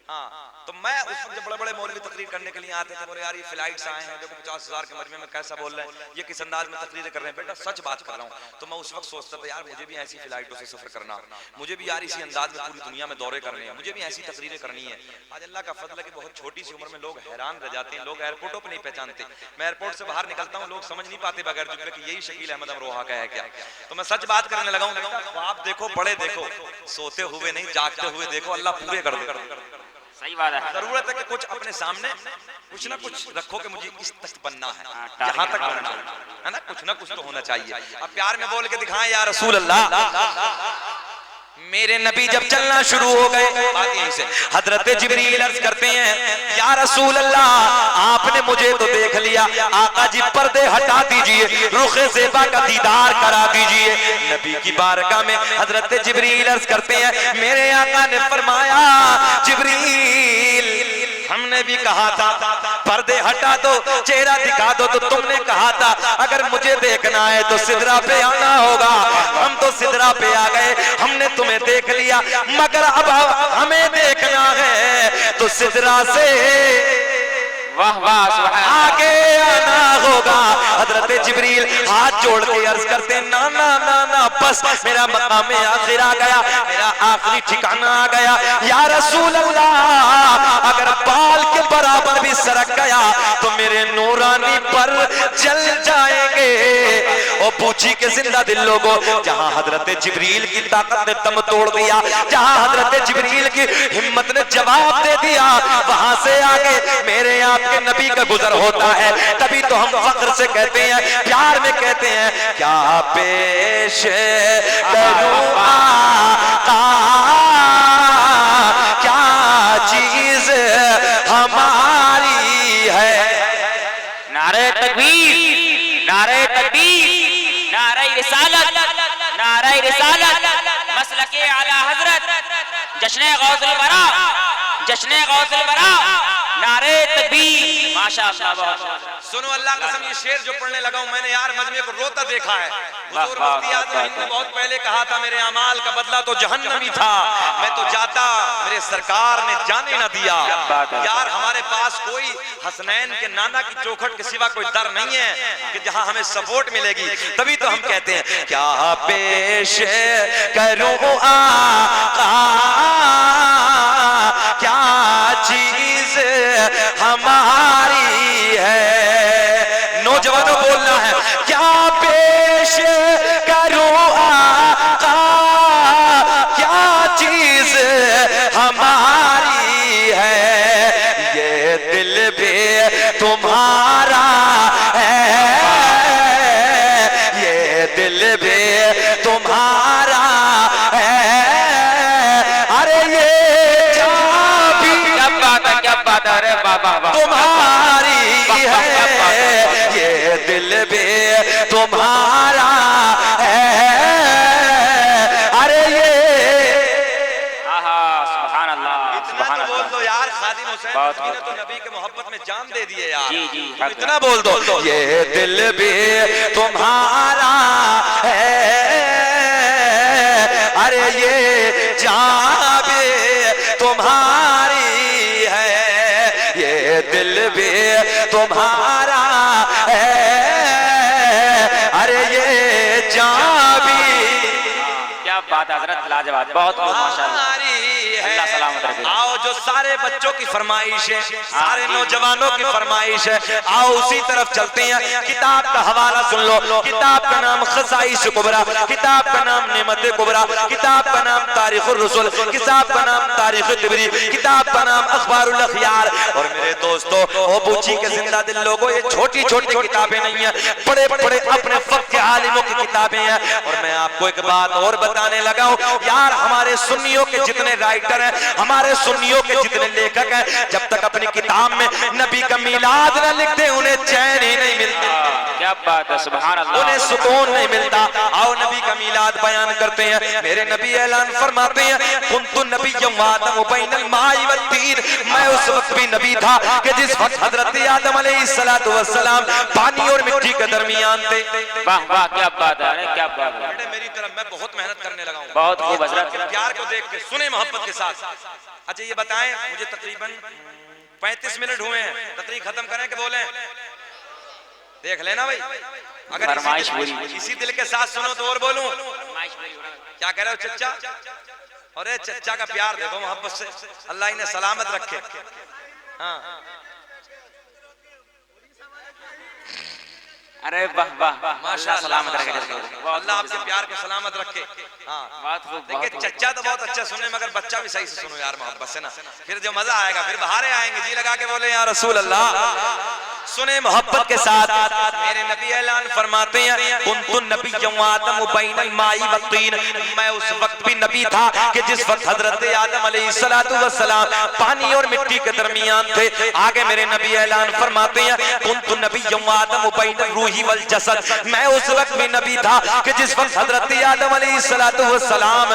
हाँ, तो मैं उस वक्त जब बड़े बड़े मौलवी तकरीर करने के लिए आते थे, बोले यार ये फ्लाइट्स आए हैं, देखो 50,000 के मजमे में कैसा बोल रहे हैं, ये किस अंदाज में तकरीरें कर रहे हैं। बेटा सच बात कर रहा हूँ। तो मैं उस वक्त सोचता था यार मुझे भी ऐसी फ्लाइटों से सफर करना, मुझे भी यार इसी अंदाज में पूरी दुनिया में दौरे करने हैं, मुझे भी ऐसी तकरीरें करनी है। आज अल्लाह का फजल है कि बहुत छोटी सी उम्र में लोग हैरान रह जाते हैं, लोग एयरपोर्टों पर नहीं पहचानते। मैं एयरपोर्ट से बाहर निकलता हूँ, लोग समझ नहीं पाते बगैर जुम्मे कि यही शकील अहमद अमरोहा का है क्या। तो मैं सच बात करने लगा हूँ, ख्वाब देखो, बड़े देखो, सोते हुए नहीं जागते हुए देखो, अल्लाह पूरे कर दे। सही बात है। जरूरत है कि कुछ अपने सामने कुछ ना कुछ रखो कि मुझे इस तक बनना है, यहाँ तक बनना है ना, कुछ ना कुछ तो होना चाहिए। अब प्यार में बोल के दिखाएं या रसूल अल्लाह। मेरे नबी जब चलना शुरू हो गए, बात यहीं से हजरत जिब्रील अर्ज करते हैं, या रसूल अल्लाह, आपने मुझे तो देख लिया, आका जी पर्दे हटा दीजिए, रुखे ज़ेबा का दीदार करा दीजिए। नबी की बारगाह में हजरत जिब्रील अर्ज करते हैं, मेरे आका ने फरमाया, जिब्रील हमने भी कहा था पर्दे हटा दो, चेहरा दिखा दो, तो तुमने कहा था अगर मुझे देखना है तो सिदरा पे आना होगा। हम तो सिदरा पे आ गए, हमने तुम्हें देख लिया, मगर अब हमें देखना है तो सिदरा से वाह वाह आगे आना होगा। हजरत जिब्रील हाथ जोड़ के अर्ज करते, ना ना ना ना, बस मेरा मकाम आखिर आ गया, मेरा आखिरी ठिकाना आ गया। या रसूल अल्लाह, अगर बाल के बराबर भी सरक गया तो मेरे नूरानी पर जल जाएंगे। और पूछी के जिंदा दिल लोगों, जहां हजरत जिब्रील की ताकत ने दम तोड़ दिया, जहां हजरत जिब्रील की हिम्मत ने जवाब दे दिया, वहां से आगे मेरे आपके नबी का गुजर होता है। तभी तो हम फख्र से कहते हैं, प्यार में कहते हैं, क्या पेश करूं आका, क्या चीज हमारी है। नारे तकबीर, नारे तकबीर, नारे रिसालत, नारे रिसालत, मसलके आला हजरत, जश्न गौसुल बरा, जश्न गौसुल बरा, नारे तकबीर, माशाअल्लाह। सुनो अल्लाह कसम, ये शेर जो पढ़ने लगा हूं मैंने यार मजमे को रोता देखा है। हुजूर मुफ्ती आज़म हिंद ने बहुत पहले कहा था, मेरे अमाल का बदला तो जहन्नमी था, मैं तो जाता, मेरे सरकार ने जाने न दिया। यार हमारे पास कोई हसनैन के नाना की चौखट के सिवा कोई दर नहीं है कि जहां हमें सपोर्ट मिलेगी। तभी तो हम कहते हैं, क्या पेश करूं आका, क्या चीज हमारी है। नौजवानों बोलना है, क्या पेश करूं आका, क्या चीज हमारी है। ये दिल भी तुम्हारा है, ये दिल भी तुम्हारा है। अरे ये अरे बाबा तुम्हारी है, ये दिल भी तुम्हारा है। अरे ये सुभान अल्लाह, इतना तो बोल दो यार, खादिम हुसैन नदवी ने तो नबी के मोहब्बत में जान दे दिए यार। जी जी, इतना बोल दो, ये दिल भी तुम्हारा है। अरे ये जान भी तुम्हारी है, ये दिल भी तुम्हारा है। अरे ये जान भी, क्या बात हजरत, लाजवाब, बहुत बहुत माशाअल्लाह, अल्लाह सलामत रखे। आओ जो सारे बच्चों की फरमाइश है, सारे नौजवानों की फरमाइश है, आओ उसी तरफ चलते हैं। किताब का हवाला सुन लो, किताब का नाम खसाइस कुबरा, किताब का नाम नेमत कुबरा, किताब का नाम तारीखुर रसूल, किताब का नाम तारीख तिबरी, किताब का नाम अखबारुल अखयार। और मेरे दोस्तों, ओ बूची के जिंदा दिल लोगों, ये छोटी छोटी किताबें नहीं है, बड़े बड़े अपने फक के आलिमों की किताबें हैं। और मैं आपको एक बात और बताने लगा हूं यार, हमारे सुन्नियों के जितने राइटर हैं, हमारे सुन्नियों के जितने लेखक हैं, जब तक अपनी किताब में नबी का मिलाद न लिखते उन्हें चैन ही नहीं मिलता। क्या बात है, सुभान अल्लाह, उन्हें सुकून नहीं मिलता। आओ नबी का मिलाद बयान करते हैं। मेरे नबी ऐलान फरमाते हैं, कुन्तु नबिय्यम व आदम बैनल माई व तीन, मैं उस वक्त भी नबी था कि जिस वक्त हजरत आदम अलैहिस्सलातु वस्सलाम पानी और मिट्टी के दरमियान थे। वाह वाह, क्या बात है, अरे क्या बात है, बेटे मेरी तरफ, मैं बहुत मेहनत करने लगा हूं, बहुत खूब हजरत। प्यार को देख के, सुने मोहब्बत के साथ। अच्छा ये बताएं, मुझे तकरीबन 35 मिनट हुए हैं, तकरीर खत्म करें कि बोलें? देख लेना भाई, अगर इसी दिल के साथ सुनो तो और बोलूं। क्या कह रहे हो चच्चा? अरे चच्चा का प्यार देखो, मोहब्बत से, अल्लाह इन्हें सलामत रखे। हाँ अरे वाह वाह, माशाअल्लाह, सलामत रखे, अल्लाह आपके प्यार को सलामत रखे। हाँ देखिए, चच्चा तो बहुत अच्छा सुने, मगर बच्चा भी सही से सुनो यार, मोहब्बत से ना, फिर जो मजा आएगा, फिर बहारे आएंगे, जी लगा के बोले या रसूल अल्लाह। सुने मोहब्बत के साथ, मेरे नबी ऐलान फरमाते हैं कुन्तु नबिय्यन व आदम बैनल माई व तीन, मैं उस वक्त भी नबी था कि जिस वक्त हजरत आदम अलैहिस्सलातु वस्सलाम पानी और मिट्टी के दरमियान थे। आगे मेरे नबी ऐलान फरमाते हैं कुन्तु नबिय्यन व आदम बैनल रूही वल जसद, मैं उस वक्त भी नबी था कि जिस वक्त हजरत आदम अलैहिस्सलातु वस्सलाम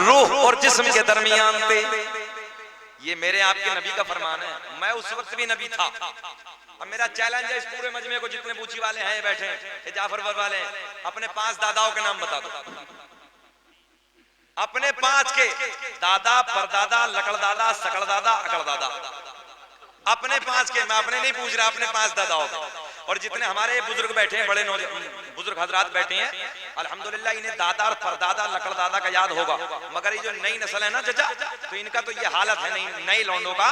रूह और जिस्म के दरमियान थे। ये मेरे आपके नबी का फरमान है, मैं उस वक्त भी नबी था। अब मेरा चैलेंज है इस पूरे मजमे को, जितने बूची वाले हैं बैठे हैं, जाफरवर वाले हैं, अपने 5 दादाओं के नाम बता दो। अपने 5 के दादा, परदादा, लकड़दादा, सकड़दादा, अकड़दादा, अपने 5 के, मैं अपने नहीं पूछ रहा, अपने 5 दादाओं के। और जितने हमारे बुजुर्ग बैठे हैं, बड़े बुजुर्ग हजरात बैठे हैं, अल्हम्दुलिल्लाह इन्हें दादा और परदादा, लकड़दादा का याद होगा। मगर ये जो नई नस्ल है ना चचा, तो इनका तो ये हालत है नई लौंडों का,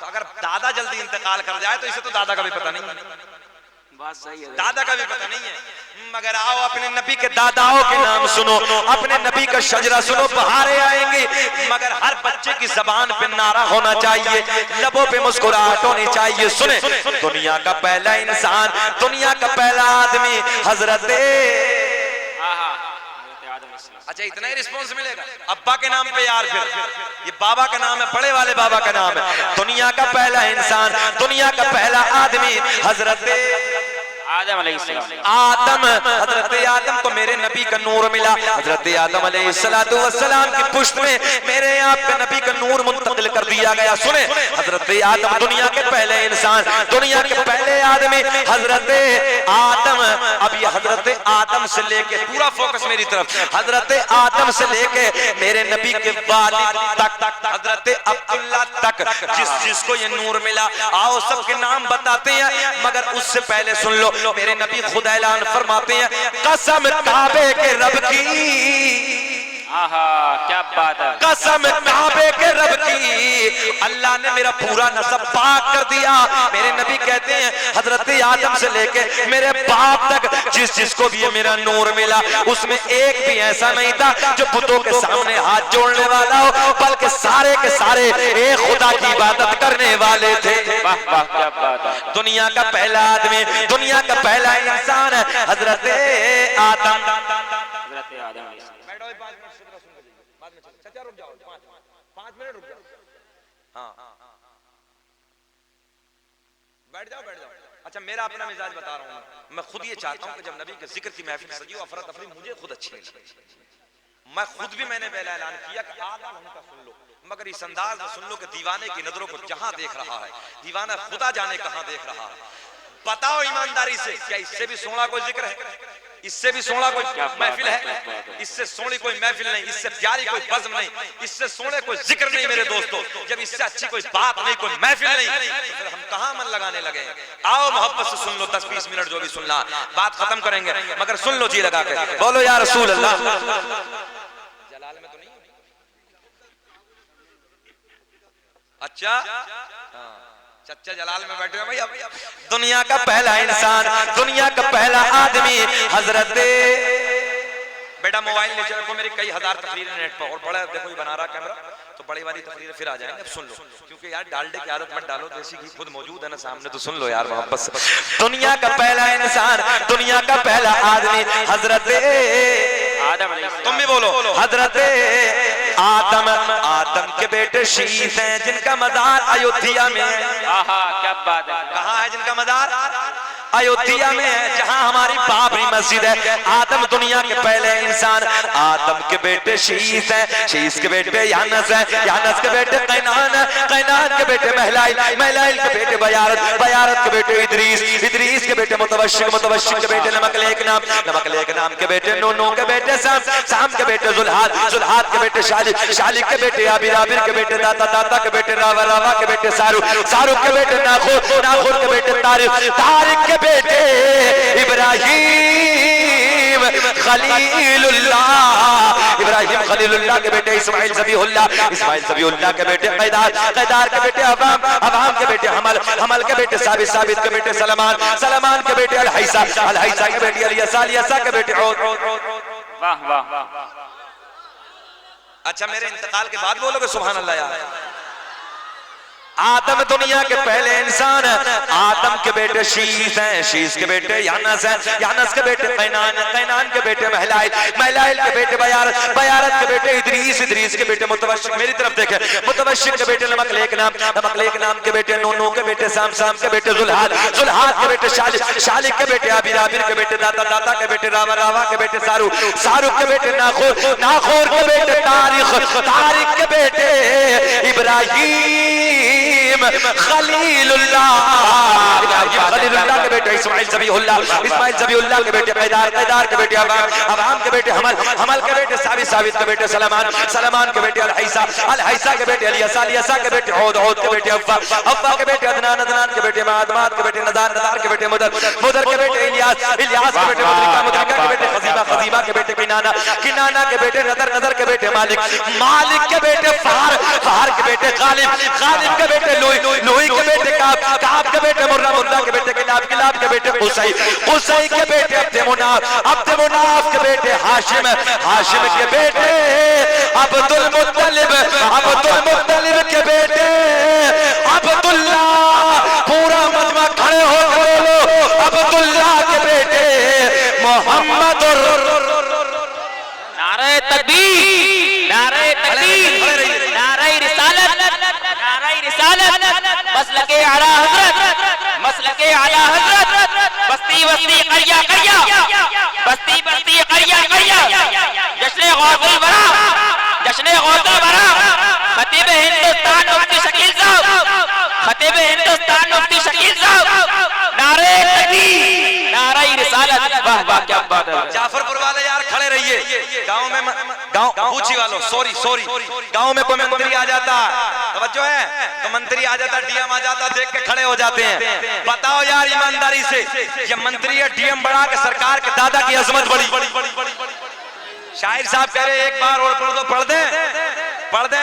तो अगर दादा जल्दी इंतकाल कर जाए तो इसे तो दादा का भी पता नहीं है। बात सही है, दादा का भी पता नहीं है। मगर आओ अपने नबी के दादाओं के नाम सुनो, अपने नबी का शजरा सुनो, बहारें आएंगी। मगर हर बच्चे की जबान पे नारा होना चाहिए, लबों पे मुस्कुराहट होनी चाहिए। सुने, दुनिया का पहला इंसान, दुनिया का पहला आदमी हजरत, अच्छा इतना ही रिस्पॉन्स मिलेगा अब्बा के नाम पे यार, फिर ये बाबा का नाम है, बड़े वाले बाबा का नाम है। दुनिया का पहला इंसान, दुनिया का पहला आदमी हजरत आदम अलैहिस्सलाम। आदम, हजरत आदम को मेरे नबी का नूर मिला। हजरत आदम अलैहिस्सलातु वस्सलाम की पुश्त में मेरे आपके नबी का नूर मुंतकिल कर दिया गया। सुने, हजरत आदम दुनिया के पहले इंसान, दुनिया के पहले आदमी हजरत आदम। अब ये हजरत आदम से लेके, पूरा फोकस मेरी तरफ, हजरत आदम से लेके मेरे नबी के वालिद तक, हजरत अब्दुल्ला तक, जिसको ये नूर मिला, आओ सबके नाम बताते हैं। मगर उससे पहले सुन लो, मेरे नबी खुद ऐलान फरमाते हैं कसम काबे के रब की, आहा क्या बात है, कसम काबे के रब की, अल्लाह ने मेरा पूरा नसब पाक कर दिया। मेरे नबी कहते हैं हजरत आदम से लेके मेरे बाप तक जिसको भी ये मेरा नूर मिला, उसमें एक भी ऐसा नहीं था जो बुतों के सामने हाथ जोड़ने वाला हो, बल्कि सारे के सारे एक खुदा की इबादत करने वाले थे। वाह वाह क्या बात है। दुनिया का पहला आदमी, दुनिया का पहला इंसान हजरत आदम। हजरत आदम अलैहिस्सलाम। रुक जाओ, 5 मिनट रुक जाओ। हाँ बैठ जाओ, बैठ जाओ। अच्छा मेरा अपना मिजाज बता रहा हूँ, मैं खुद ये चाहता हूँ कि जब नबी के जिक्र की महफिल सजी हो, अफरा तफरी मुझे खुद अच्छी लगी। मैं खुद भी, मैंने पहला ऐलान किया कि आधा घंटा सुन लो, मगर इस अंदाज में सुन लो कि दीवाने की नजरों को जहां देख रहा है, दीवाना खुदा जाने कहां देख रहा है। बताओ ईमानदारी से, क्या इससे भी सोना कोई जिक्र है? इससे भी सोना कोई महफिल है? इससे सोनी कोई महफिल नहीं, इससे प्यारी कोई बज़्म नहीं, इससे सोने कोई जिक्र नहीं मेरे दोस्तों। जब इससे अच्छी कोई बात नहीं, कोई महफिल नहीं, तो फिर हम कहां मन लगाने लगे? आओ मोहब्बत से सुन लो, 10-20 मिनट जो भी सुनना, बात खत्म करेंगे, मगर सुन लो जी लगा के, बोलो या रसूल अल्लाह। जलाल में तो नहीं, अच्छा चच्चा जलाल में बैठे हो भैया। दुनिया का पहला इंसान, दुनिया का पहला आदमी हजरत, बेटा मोबाइल ले चलो, मेरी कई हजार तकरीरें नेट पर, और बड़ा देखो ये बना रहा कैमरा, तो बड़ी वाली तकरीरें फिर आ जाएंगे। अब सुन लो, क्योंकि यार डालडे की आदत मत डालो, देसी घी खुद मौजूद है ना सामने, तो सुन लो यार मोहब्बत से। दुनिया का पहला इंसान, दुनिया का पहला आदमी हजरत आदम अलैहिस्सलाम। तुम भी बोलो हजरत आदम। आदम के बेटे शीश हैं जिनका मज़ार अयोध्या में है। आहा क्या बात है। कहाँ है जिनका मज़ार? अयोध्या में है, जहां हमारी बाबरी मस्जिद है। आदम दुनिया के पहले इंसान, आदम के बेटे शीश है, शीश के बेटे यानस है, यानस के बेटे कैनान है, कैनान के बेटे महलाइल, महलाइल के बेटे बयारत, बयारत के बेटे इदरीस, इदरीस के बेटे मुतवश्शिक, मुतवश्शिक के बेटे नमकलेक नाम, नमकलेक नाम के बेटे नून के बेटे साम, साम के बेटे जुल्हाद, जुल्हाद के बेटे शालिक, शालिक के बेटे आबिर, आबिर के बेटे दाता, दाता के बेटे रावा, रावा के बेटे सारू, सारू के बेटे नाखुर, नाखुर के बेटे तारिक, तारिक के बेटे इब्राहिम खलीलुल्लाह, इब्राहिम खलीलुल्लाह के बेटे इस्माइल ज़बीहुल्लाह, इस्माइल ज़बीहुल्लाह के बेटे कैदार, कैदार के बेटे अवाम, अवाम के बेटे हमल, हमल के बेटे साबित, साबित के बेटे सलमान, सलमान के बेटे अल-हैसा, अल-हैसा के बेटे अलियसा, अलियसा के बेटे और। वाह वाह। अच्छा मेरे इंतकाल के बाद बोलोगे सुभान अल्लाह यार? आदम दुनिया के पहले इंसान, आदम के बेटे शीस हैं, शीस के बेटे यानस हैं, यानस के बेटे कैनान, कैनान के बेटे महलाइल, महलाइल के बेटे बयारत, बयारत के बेटे इदरीस, इदरीस के बेटे मुतवश्शिक, मेरी तरफ देखे, मुतवश्शिक के बेटे नमकलेक नाम, नमकलेक नाम के बेटे नूनू के बेटे साम, साम के बेटे जुल्हाद, जुल्हाद के बेटे शालिक, शालिक के बेटे आबिर, आबिर के बेटे दाता, दाता के बेटे रावा, रावा के बेटे सारू, सारू के बेटे नाखोर, नाखोर के बेटे तारिक, तारिक के बेटे इब्राहिम खलीलुल्लाह, इब्राहिम खलीलुल्लाह के बेटे इस्माइल ज़बीहुल्लाह, इस्माइल ज़बीहुल्लाह के बेटे कैदार, कैदार के बेटे अबाम, अबाम के बेटे हमल, हमल के बेटे साबित, साबित के बेटे सलमान, सलमान के बेटे अलहैसा, अलहैसा के बेटे अलियसा, अलियसा के बेटे औद, औद के बेटे अव्वा, अव्वा के बेटे अदनान, अदनान के बेटे माद, माद के बेटे नदार, नदार के बेटे मुदर, मुदर के बेटे इलियास, इलियास के बेटे मुद्रिका, मुद्रिका के बेटे खजीबा, खजीबा के बेटे किनाना, किनाना के बेटे नदर, नदर के बेटे मालिक, मालिक के बेटे फहार, फहार के बेटे गालिब, गालिब के बेटे लोई, लोई के बेटे काब, काब के बेटे मुर्रा, मुर्रा के बेटे किलाब, किलाब के बेटे कुसै, कुसै के बेटे अब्दे मुनाफ, अब्दे मुनाफ के बेटे हाशिम, हाशिम के बेटे अब्दुल मुत्तलिब, अब्दुल मुत्तलिब के बेटे अब्दुल्ला, पूरा मजमा खड़े हो बोलो अब्दुल्ला के बेटे मोहम्मद, नारे तकबीर, नारे तकबीर, नारे रिसालत, नारे रिसालत, मसलके आला हजरत, मसलके आला हजरत, बस्ती बस्ती करिया करिया, बस्ती बस्ती करिया करिया, जश्न गौसुल बरा, जश्न गौसुल बरा, खतीब हिंदुस्तान मुफ्ती शकील साहब, खतीब हिंदुस्तान मुफ्ती शकील साहब, नारे तकबीर, नारे रिसालत, वाह वाह क्या बात है। जाफरपुर वाले यार खड़े रहिए, गांव में गांव पूछी वालों सॉरी सॉरी, गांव में कोई मंत्री आ जाता, तवज्जो है, तो मंत्री आ जाता, डीएम आ जाता, देख के खड़े हो जाते हैं। बताओ यार ईमानदारी से, ये मंत्री है डीएम बड़ा के सरकार के दादा की अजमत बड़ी। शायर साहब कह रहे एक बार और पढ़ दो, पढ़ दे, पढ़ दे,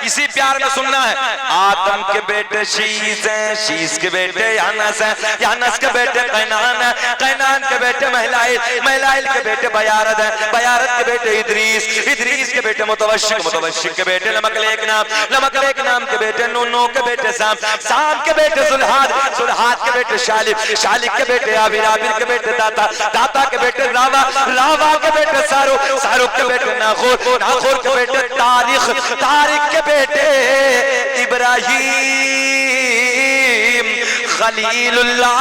इसी प्यार में सुनना है। आदम के बेटे शीस हैं, शीस के बेटे यानस हैं, यानस के बेटे कैनान हैं, कैनान के बेटे महलाइल, महलाइल के बेटे बयारत हैं, बयारत के बेटे इदरीस, इदरीस के बेटे मुतवश्शिक, मुतवश्शिक के बेटे नमकलेक नाम, नमकलेक नाम के बेटे नूनू के बेटे साम, साम के बेटे जुल्हाद, जुल्हाद के बेटे शालिक, शालिक के बेटे आबिर, आबिर के बेटे दाता, दाता के बेटे रावा, रावा के बेटे सारू, सारू के बेटे नाखोर, नाखोर के बेटे तारिक, तारिक के बेटे इब्राहिम खलीलुल्लाह,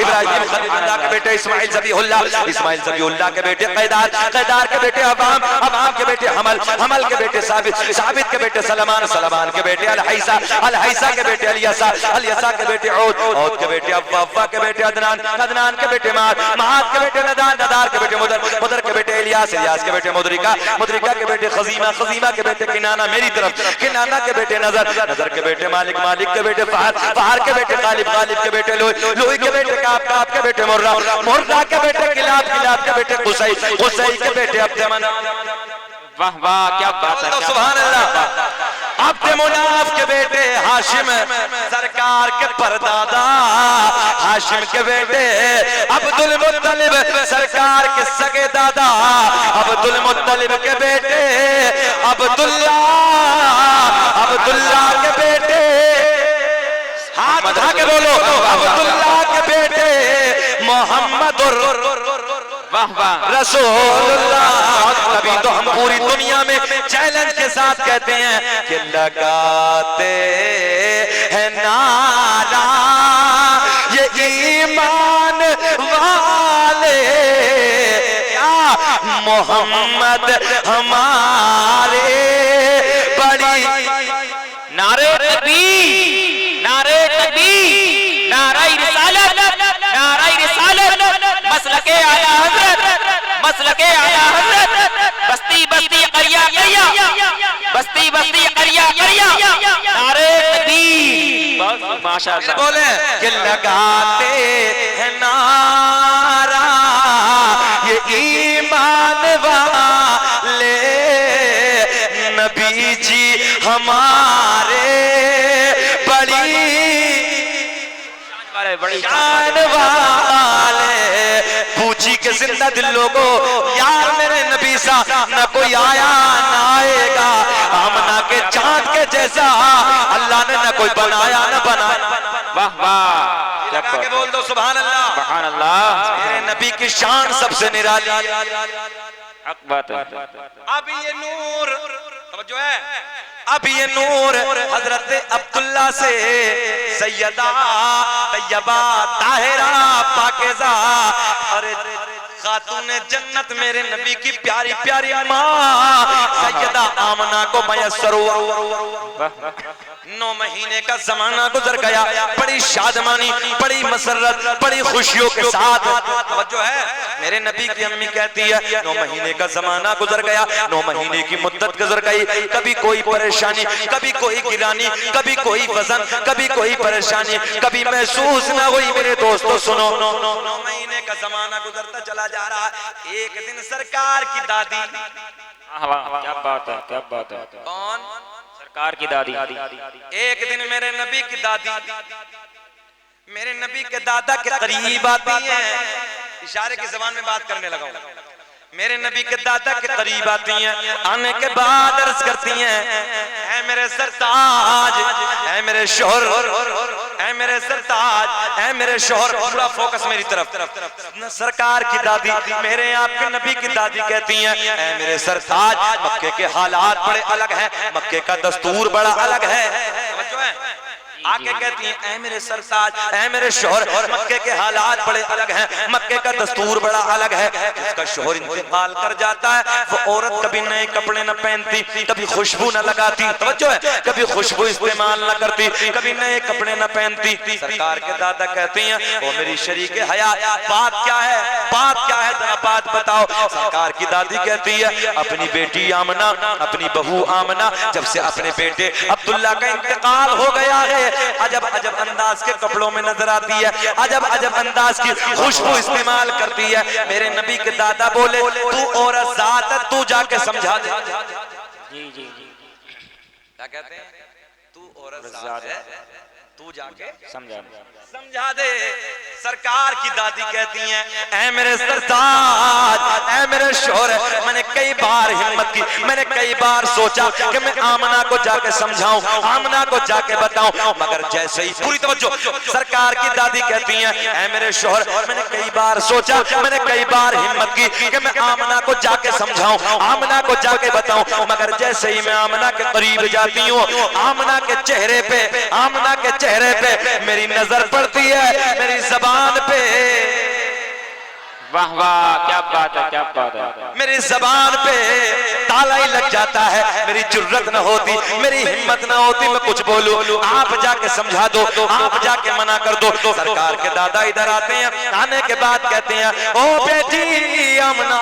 इब्राहिम खलीलुल्लाह के बेटे इस्माइल ज़बीहुल्लाह, इस्माइल ज़बीहुल्लाह के बेटे कैदार, कैदार के बेटे अबाम, अबाम के बेटे हमल, हमल के बेटे साबित, साबित के बेटे सलमान, सलमान के बेटे अलहैसा, अलहैसा के बेटे अलियसा, अलियसा के बेटे औद, औद के बेटे अव्वा, अव्वा के बेटे अदनान, अदनान के बेटे माद, माद के बेटे नदार, नदार के बेटे मुदर, मुदर के बेटे इलियास, इलियास के बेटे मुद्रिका, मुद्रिका के बेटे खजीमा, खजीमा के बेटे किनाना, मेरी तरफ किनाना के बेटे नजर, नजर के बेटे मालिक, मालिक के बेटे फहार, फहार के बेटे गालिब, गालिब के बेटे लोई, लोई के बेटे काब, काब के बेटे मुर्रा, मुर्रा के बेटे किलाब, किलाब के बेटे कुसै, कुसै के बेटे अब्दे मुनाफ, वाह वाह क्या बात है, सुभान अल्लाह, अब्दे मुनाफ के बेटे हाशिम, सरकार के परदादा हाशिम के बेटे अब्दुल मुत्तलिब, सरकार के सगे दादा अब्दुल मुत्तलिब के बेटे अब्दुल्ला, अब्दुल्ला के बेटे, हाथ उठा के बोलो अब्दुल्ला के बेटे मोहम्मद वाह वाह रसूलुल्लाह। तभी तो हम पूरी दुनिया में चैलेंज के साथ कहते हैं कि लगाते हैं नारा ये ईमान वाले, क्या मोहम्मद हमारे बड़ी, नारे तकबीर, नारे तकबीर, नारे रिसालत, नारे रिसालत, मसलके आला हजरत, मसलके आला हजरत, बस्ती बस्ती करिया करिया, बस्ती बस्ती करिया करिया, नारे तकबीर, माशाअल्लाह। बोले कि लगाते हैं नारा ये ईमान वाले, नबी जी हमारे बड़ी शान वाले, पूछी के जिंदा दिल लोगो यार मेरे नबी सा न कोई आया न आएगा, आमना के चांद के जैसा अल्लाह अल्लाह ने न कोई बनाया न बनाया। वाह वाह, क्या लगा के बोल दो सुभान अल्लाह। सुभान अल्लाह। मेरे नबी की शान सबसे निराली। हक बात है। अब ये नूर जो है, अब ये नूर हजरत अब्दुल्ला से सैयदा तैयबा ताहिरा पाकीज़ा अरे खातून जन्नत मेरे नबी की प्यारी प्यारी माँ सैयदा आमना को मयस्सर हुआ। 9 महीने का जमाना गुजर गया, बड़ी शादमानी, बड़ी मसरत, बड़ी खुशियों के साथ जो है मेरे नबी की अम्मी कहती है 9 महीने का जमाना गुजर गया, 9 महीने की मुद्दत गुजर गई, कभी कोई परेशानी, कभी कोई गिरानी, कभी कोई वजन, कभी कोई परेशानी कभी महसूस ना हुई। मेरे दोस्तों सुनो, 9 महीने का जमाना गुजरता चला जा रहा है। एक दिन सरकार की दादी, क्या बात है, क्या बात है। कौन? सरकार की दादी। एक दिन मेरे नबी की दादी मेरे नबी के दादा के करीब आती है। इशारे की जबान में बात करने लगा हूं। मेरे नबी के दादा के करीब आती हैं, आने के बाद अर्ज करती हैं, ऐ मेरे सरताज, ऐ मेरे शोहर, ऐ मेरे सरताज, ऐ मेरे शोहर। पूरा फोकस मेरी तरफ। सरकार की दादी मेरे आपके नबी की दादी कहती हैं, ऐ मेरे सरताज, मक्के के हालात बड़े अलग हैं, मक्के का दस्तूर बड़ा अलग है। आगे कहती हैं, ऐ मेरे सरताज, ऐ मेरे शोहर, मक्के के हालात बड़े अलग हैं, मक्के का दस्तूर बड़ा अलग है। जिसका शोहर इंतकाल कर जाता है वो औरत कभी नए कपड़े न पहनती, कभी खुशबू न लगाती, तवज्जो है, कभी खुशबू इस्तेमाल न करती, कभी नए कपड़े न पहनती। सरकार के दादा कहती हैं, ओ मेरी शरीक हया, बात क्या है, बात क्या है, जरा बात बताओ। सरकार की दादी कहती है, अपनी बेटी आमना, अपनी बहू आमना जब से अपने बेटे अब्दुल्ला का इंतकाल हो गया है, अजब अजब अंदाज के कपड़ों में नजर आती है, अजब अजब अंदाज की खुशबू इस्तेमाल करती है। मेरे नबी के दादा बोले, तू औरत जात है, तू जाके समझा दे। जी जी जी, क्या कहते हैं? तू औरत जात है, तू जाके समझा दे। सरकार की दादी कहती हैं, ऐ मेरे सरताज, ऐ मेरे शोहर, मैंने कई बार हिम्मत की, मैंने कई बार सोचा कि मैं आमना को जाके समझाऊं, आमना को जाके बताऊं, मगर जैसे ही पूरी तवज्जो, सरकार की दादी कहती हैं, ऐ मेरे शोहर, मैंने कई बार सोचा, मैंने कई बार हिम्मत की कि मैं आमना को जाके समझाऊं, आमना को जाके बताऊं, मगर जैसे ही मैं आमना के करीब जाती हूँ, आमना के चेहरे पे, आमना के चेहरे पे मेरी नजर पड़ती है, मेरी जबान पे। वाह वाह, क्या बात है, क्या बात है। मेरी जबान पे ताला ही लग जाता है, मेरी जुर्रत न होती, मेरी हिम्मत न होती मैं कुछ बोलूं। आप जाके समझा दो, आप जाके मना कर दो। सरकार के दादा इधर आते हैं, आने के बाद कहते हैं, ओ बेटी आमना,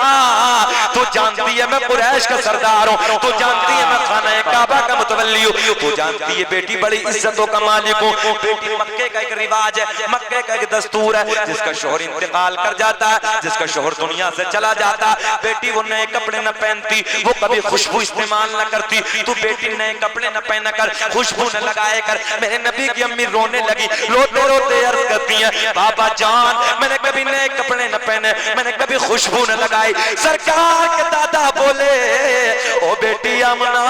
तू जानती है मैं कुरैश का सरदार हूँ, तू जानती है मैं खाना काबा का मुतवल्ली हूँ, तू जानती है बेटी बड़ी इज्जतों का मालिक हूँ। बेटी मक्के का एक रिवाज है, मक्के का एक दस्तूर है, जिसका शोहर इंतकाल कर जाता है, जिसका शोहर दुनिया से चला जाता, बेटी वो नए कपड़े न पहनती, वो कभी खुशबू इस्तेमाल न करती। तू बेटी नए कपड़े न पहना कर, खुशबू न लगाए कर। मेरे नबी की अम्मी रोने लगी, रोते रोते अर्ज करती हैं, बाबा जान, मैंने कभी नए कपड़े न पहने, मैंने कभी खुशबू न लगाई। सरकार के दादा बोले, ओ बेटी आमना,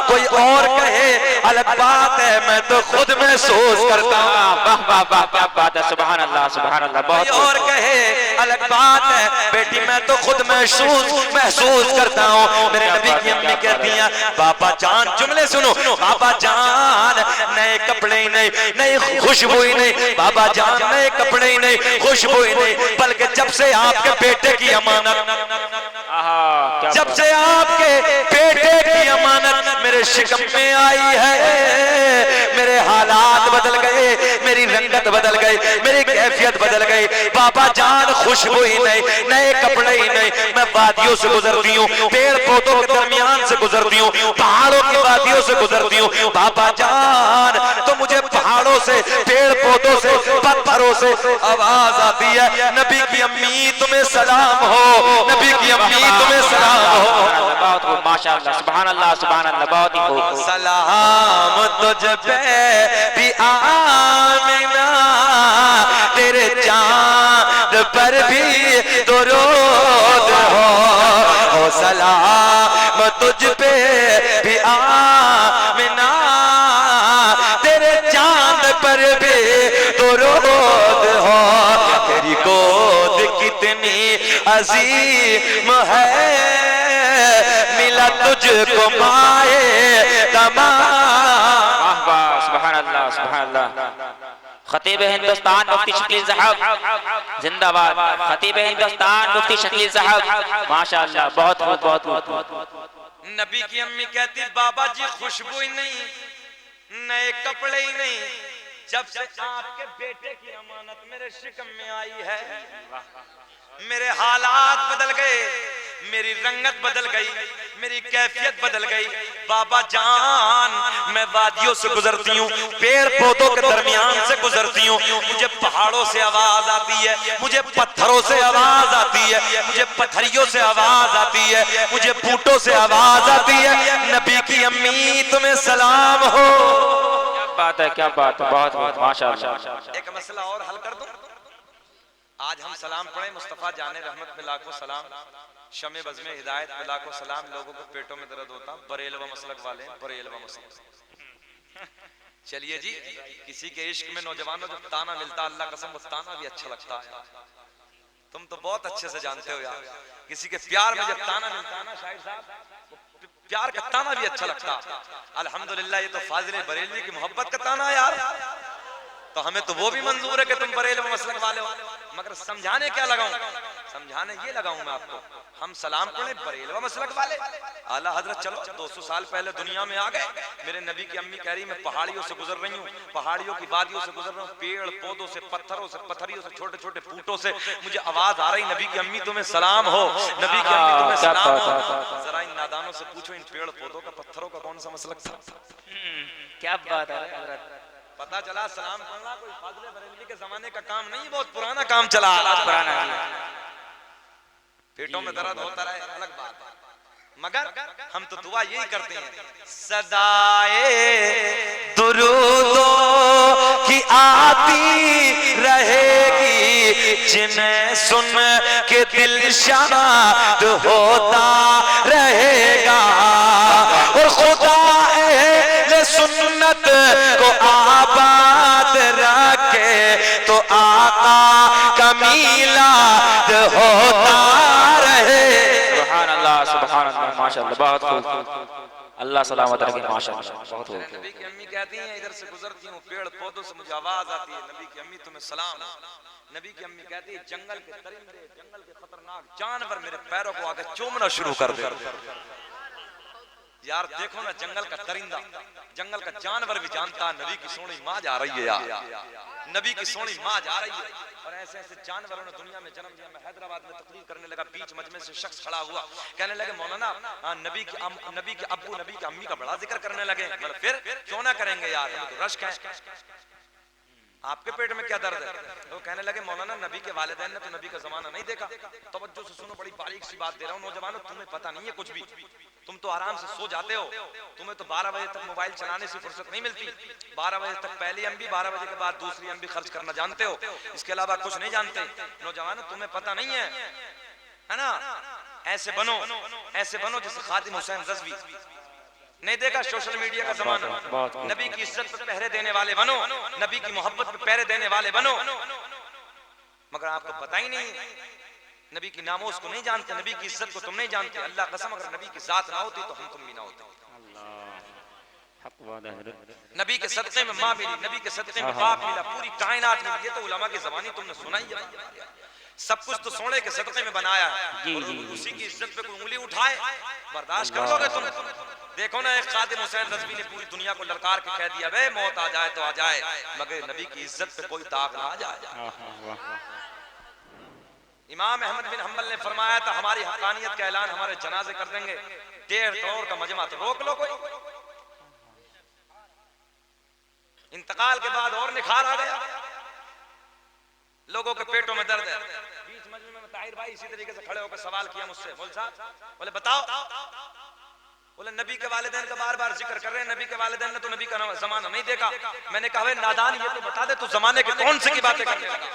कोई और कहे अलग बात है, मैं तो खुद महसूस करता हूँ। वाह वाह वाह, क्या बात है, सुभान अल्लाह, सुभान अल्लाह। बहुत और कहे अलग बात है बेटी, मैं तो खुद महसूस करता हूँ। मेरे नबी की अम्मी कहती हैं, बाबा जान, जुमले सुनो, बाबा जान, नए कपड़े ही नहीं, नई खुशबू ही नहीं, बाबा जान, नए कपड़े ही नहीं, खुशबू ही नहीं, बल्कि जब से आपके बेटे की अमानत, जब से आपके बेटे की अमानत मेरे शिकम में आई है, मेरे हालात बदल गए, मेरी रंगत बदल गई, मेरी कैफियत बदल गई। बाबा जान, खुशबू ही नहीं, नए कपड़े ही नहीं, मैं वादियों से गुजरती हूँ, पेड़ पौधों के दरमियान से गुजरती हूँ, पहाड़ों की वादियों से गुजरती हूँ। बाबा जान, तो मुझे पहाड़ों से, पेड़ पौधों से, पत्थरों से आवाज आती है, नबी की अम्मी तुम्हें सलाम हो, नबी की अम्मी तुम्हें सलाम हो। बहुत खूब, माशाअल्लाह, सुभान अल्लाह, सुभान अल्लाह, बहुत ही खूब। सलाम तुझ पे भी आमिना, तेरे चांद पर भी दुरूद हो, सलाम तुझ पे भी आमिना, दुरूद हो, तेरी गोद कितनी अजीम है, मिला तुझको माए तमाम। सुभान अल्लाह सुभान अल्लाह। खतीब हिंदुस्तान मुफ्ती शकील साहब जिंदाबाद। खतीब हिंदुस्तान मुफ्ती शकील साहब माशाअल्लाह, बहुत खूब बहुत खूब। नबी की अम्मी कहती बाबा जी खुशबू ही नहीं, नए कपड़े ही नहीं, जब से आपके बेटे की अमानत मेरे शिकम में आई है मेरे हालात बदल गए, मेरी रंगत बदल गई, मेरी कैफियत बदल गई। बाबा जान मैं वादियों से गुजरती हूँ, पेड़ पौधों के दरमियान से गुजरती हूँ, मुझे पहाड़ों से आवाज आती है, मुझे पत्थरों से आवाज आती है, मुझे पत्थरियों से आवाज आती है, मुझे बूटों से आवाज आती है, नबी की अम्मी तुम्हें सलाम हो। क्या बात है, क्या बात है, बहुत बहुत माशाअल्लाह। एक मसला और हल कर दूं। आज हम सलाम पढ़े, मुस्तफा जाने रहमत में लाखों सलाम, शमे बज़ में हिदायत में लाखों सलाम। लोगों को पेटों में दर्द होता, बरेलवा मसलक वाले, बरेलवा मसलक। चलिए जी, किसी के इश्क में नौजवानों जब ताना मिलता, अल्लाह कसम वो ताना भी अच्छा लगता है। तुम तो बहुत अच्छे से जानते हो यार, किसी के प्यार में जब ताना मिलता है ना शाहिद साहब, प्यार का ताना भी अच्छा लगता। अल्हम्दुलिल्लाह ये तो फाजिल बरेलवी की मोहब्बत का ताना यार, तो हमें तो वो भी मंजूर है कि तुम बरेलवा मसलक वाले हो। मगर समझाने क्या लगाऊं, समझाने ये लगाऊं मैं आपको, हम सलाम पढ़े बरेलवा मसलक वाले। आला हजरत चलो 200 साल पहले दुनिया में आ गए। मेरे नबी की अम्मी कह रही मैं पहाड़ियों से गुजर रही हूँ, पहाड़ियों की वादियों से गुजर रहा हूँ, पेड़ पौधों से, पत्थरों से, पत्थरियों से, छोटे छोटे बूटों से मुझे आवाज आ रही, नबी की अम्मी तुम्हें सलाम हो, नबी की अम्मी तुम्हें सलाम हो। जरा इन नादानों से पूछो इन पेड़ पौधों का, पत्थरों का कौन सा मसलक था? क्या बात है। पता चला सलाम पढ़ना कोई फाजिल बरेलवी के जमाने का काम नहीं, बहुत पुराना काम चला पुराना। पेटों में दर्द होता रहे अलग बात, मगर हम तो दुआ यही करते हैं, सदाए दुरूदों की आती रहेगी, जिन्हें सुन के दिल शाद होता रहेगा, और खुदा अहले सुन्नत को आबाद रखे तो आका का मीलाद होता रहे। सुभान अल्लाह सुभान अल्लाह माशाअल्लाह, बहुत खूब, अल्लाह सलामत रखे माशाअल्लाह, बहुत खूब। नबी की अम्मी कहती हैं इधर से गुजरती हूँ, पेड़ पौधों से मुझे आवाज आती है, नबी की अम्मी तुम्हें सलाम। नबी की अम्मी कहती है जंगल के परिंदे, जंगल के खतरनाक जानवर मेरे पैरों को आगे चूमना शुरू कर दे। यार देखो ना, जंगल का परिंदा, जंगल का जानवर भी जानता है नबी की सोनी माँ जा रही है यार, नबी की सोनी माँ जा रही है। और ऐसे ऐसे जानवरों ने दुनिया में जन्म लिया। मैं हैदराबाद में तकरीर करने लगा, बीच मजमे से शख्स खड़ा हुआ, कहने लगे मौलाना नबी के अब्बू नबी की अम्मी का बड़ा जिक्र करने लगे। फिर क्यों ना करेंगे यार, हमें तो रश्क है, आपके पेट में क्या दर्द है? तो कहने लगे मौलाना नबी के वालिदैन ने तो नबी का जमाना नहीं देखा। तवज्जो से सुनो, बड़ी बारीक सी बात दे रहा हूँ नौजवानों, तुम्हें पता नहीं है कुछ भी, तुम तो आराम से सो जाते हो, तुम्हें तो 12 बजे तक मोबाइल चलाने से फुर्सत नहीं मिलती। 12 बजे तक पहली एमबी, 12 बजे के बाद दूसरी एमबी खर्च करना जानते हो, इसके अलावा कुछ नहीं जानते। नौजवानों तुम्हें पता नहीं है ना, ऐसे बनो जैसे खातिम हुसैन रज़वी। नहीं देखा सोशल मीडिया का जमाना, नबी की इज्जत पर पहरे देने वाले बनो, नबी की मोहब्बत पर पहरे देने वाले बनो। मगर आपको पता ही नहीं, नबी की नामोस को नहीं जानते, नबी की इज्जत को तुम नहीं जानते। अल्लाह कसम अगर नबी की जात ना होती तो हम तुम भी ना होते। नबी के सदक़े में माँ मिली, नबी के सदक़े में बाप मिला, पूरी कायनात मिली। ये तो उलमा की ज़बानी तुमने सुना ही है। सब कुछ तो सोने के सदक़े में बनाया है, उसी की इज्जत पे कोई उंगली उठाए बर्दाश्त कर लोगे तुम? देखो ना, एक खातिम हुसैन रज़वी ने पूरी दुनिया को ललकार के कह दिया, बे मौत आ जाए तो आ जाए, मगर नबी की इज्जत पे कोई दाग ना आ जाए। इमाम अहमद बिन हम्बल ने फरमाया था हमारी हक़ानियत का ऐलान हमारे जनाजे कर देंगे, 1.5 करोड़ का मजमा, तो रोक लो कोई। इंतकाल के बाद और निखार आ गया, लोगों के पेटों में दर्द है। बीच मजमे में ताहिर भाई इसी तरीके से खड़े होकर सवाल किया मुझसे, बोल साहब, बोले बताओ, बोले नबी के वालिदैन का बार बार जिक्र कर रहे हैं, नबी के वालिदैन ने तो नबी का जमाना नहीं देखा। मैंने कहा नादान, ये तो बता दे तू जमाने के कौन सी की बातें करने लगा?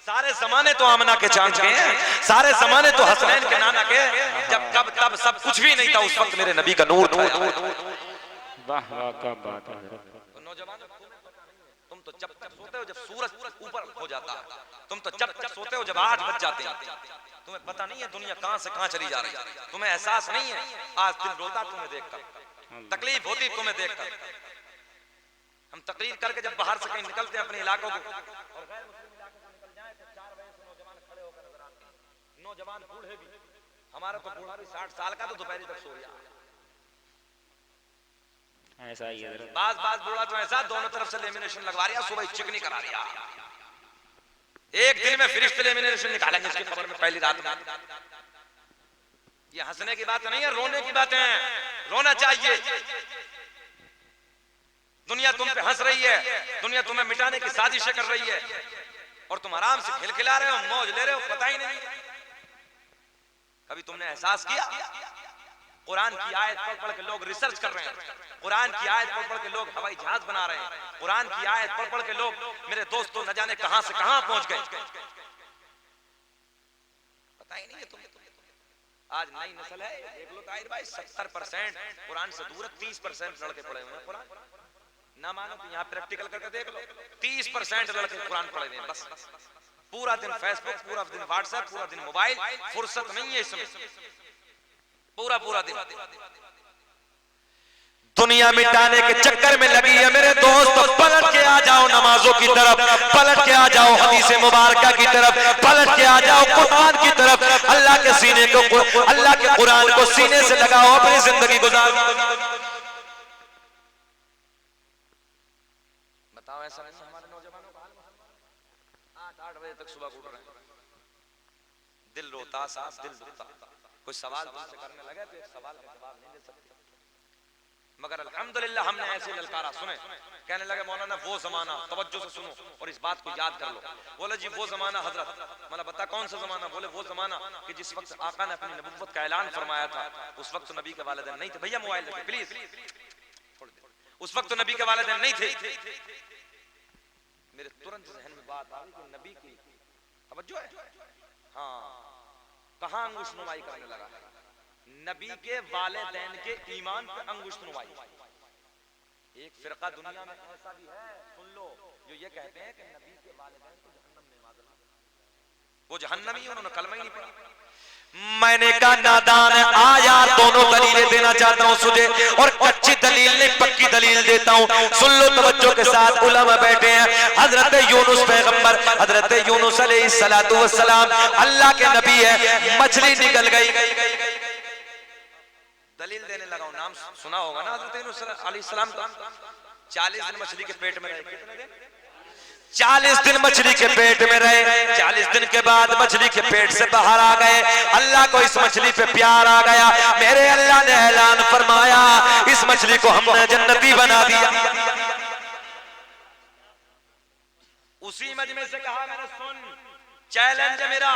सारे जमाने तो आमना के चांद के हैं, सारे जमाने तो हसनैन के नाना के, जब कब तब सब कुछ भी नहीं था, उस वक्त मेरे नबी का नूर था। नौजवान तुम तो जब तक सोते हो जब सूरज ऊपर हो जाता है, तुम तो जब तक सोते हो जब 8 बज जाते हैं। तुम्हें पता नहीं है दुनिया कहां से कहां चली जा रही है, तुम्हें एहसास नहीं है। आज दिल रोता तुम्हें देखकर, तकलीफ होती तुम्हें देखकर। हम तकरीर करके जब बाहर से कहीं निकलते हैं अपने इलाकों को, और गैर मुस्लिम इलाकों को निकल जाए तो 4 बजे से नौजवान खड़े होकर नजर आते हैं, नौजवान बूढ़े भी। हमारा तो बूढ़ा भी 60 साल का तो दोपहर तक सो गया। ऐसा ही है। बाज बूढ़ा तो ऐसा दोनों तरफ से लेमिनेशन लगवा रिया, सुबह चिकनी करा रिया। एक दिन में फिरिश्ते लेमिनेशन निकालेंगे इसकी खबर में पहली रात में। ये हंसने की बात नहीं है, रोने की बात है। रोना चाहिए। दुनिया तुम पे हंस रही है, दुनिया तुम्हें मिटाने की साजिशें कर रही है, और तुम आराम से खिलखिला रहे हो, मौज ले रहे हो, पता ही नहीं। कभी तुमने एहसास किया? कुरान की आयत पढ़ के लोग रिसर्च कर रहे हैं, कुरान की आयत पढ़ के लोग हवाई जहाज बना रहे हैं, कुरान की आयत पढ़ के लोग, मेरे दोस्तों, न जाने कहां से कहां पहुंच गए, पता ही नहीं है तुम्हें। आज नई नस्ल है, देख लो ताहिर भाई, 70% कुरान से दूर है, 30% लड़के पढ़े हुए हैं कुरान। ना मानो तो यहाँ प्रैक्टिकल करके देख लो, 30% लड़के कुरान पढ़े हुए हैं। बस पूरा दिन फेसबुक, पूरा दिन व्हाट्सएप, पूरा दिन मोबाइल, फुर्सत नहीं है इसमें, पूरा दिन दुनिया मिटाने के चक्कर में लगी है। मेरे दोस्त, पलट के आ जाओ नमाजों की तरफ, पलट के आ जाओ हदीस मुबारका की तरफ, पलट के आ जाओ कुरान की तरफ। अल्लाह के सीने को, अल्लाह के कुरान को सीने से लगाओ, अपनी जिंदगी गुजारो। बताओ ऐसा नहीं हमारे नौजवानों का हाल? 8 बजे तक सुबह उठ रहे हैं, दिल रोता, साफ दिल दुखता। कोई सवाल तुमसे करने लगे तो एक सवाल का जवाब नहीं दे सकते। मगर अल्हम्दुलिल्लाह हमने ऐसे ललकारा सुने, कहने लगे मौलाना वो जमाना, तवज्जो से सुनो और इस बात को याद कर लो। बोले जी वो जमाना हजरत, मतलब बता कौन सा जमाना? बोले वो जमाना कि जिस वक्त आका ने अपनी नबुव्वत का ऐलान फरमाया था, उस वक्त तो नबी के वालिदैन नहीं थे। भैया मोबाइल रखिए प्लीज, उस वक्त तो नबी के वालिदैन नहीं थे। मेरे तुरंत जहन में बात आ गई कि नबी की तवज्जो है। हाँ, कहां अंगुश नुमाई करने लगा? नबी के वालिदैन के ईमान पे अंगुश नुमाई। एक फिरका दुनिया में ऐसा भी है, सुन लो, जो ये कहते हैं कि नबी के वालिदैन को जहन्नम में माज़, वो जहन्नमी, उन्होंने कलमा ही नहीं पढ़ा। मैंने कहा नादान है, आ यार दोनों दलीलें देना चाहता हूँ तुझे, और कच्ची दलील नहीं पक्की दलील देता हूँ। सुन लो तवज्जो के साथ, उलमा बैठे हैं। हजरत यूनुस पैगंबर, हजरत यूनुस अलैहिस्सलातु वस्सलाम अल्लाह के नबी है, मछली निकल गई। दलील देने लगा हूं, नाम सुना होगा ना हजरत यूनुस अलैहिस्सलाम का। 40 दिन मछली के पेट में रहे। कितने दिन? 40 दिन मछली के पेट में रहे। 40 दिन के बाद मछली के पेट से बाहर आ गए। अल्लाह को इस मछली पे प्यार आ गया। मेरे अल्लाह ने ऐलान फरमाया, इस मछली को हमने जन्नती बना दिया। उसी मजमे से कहा मैंने, सुन चैलेंज है मेरा,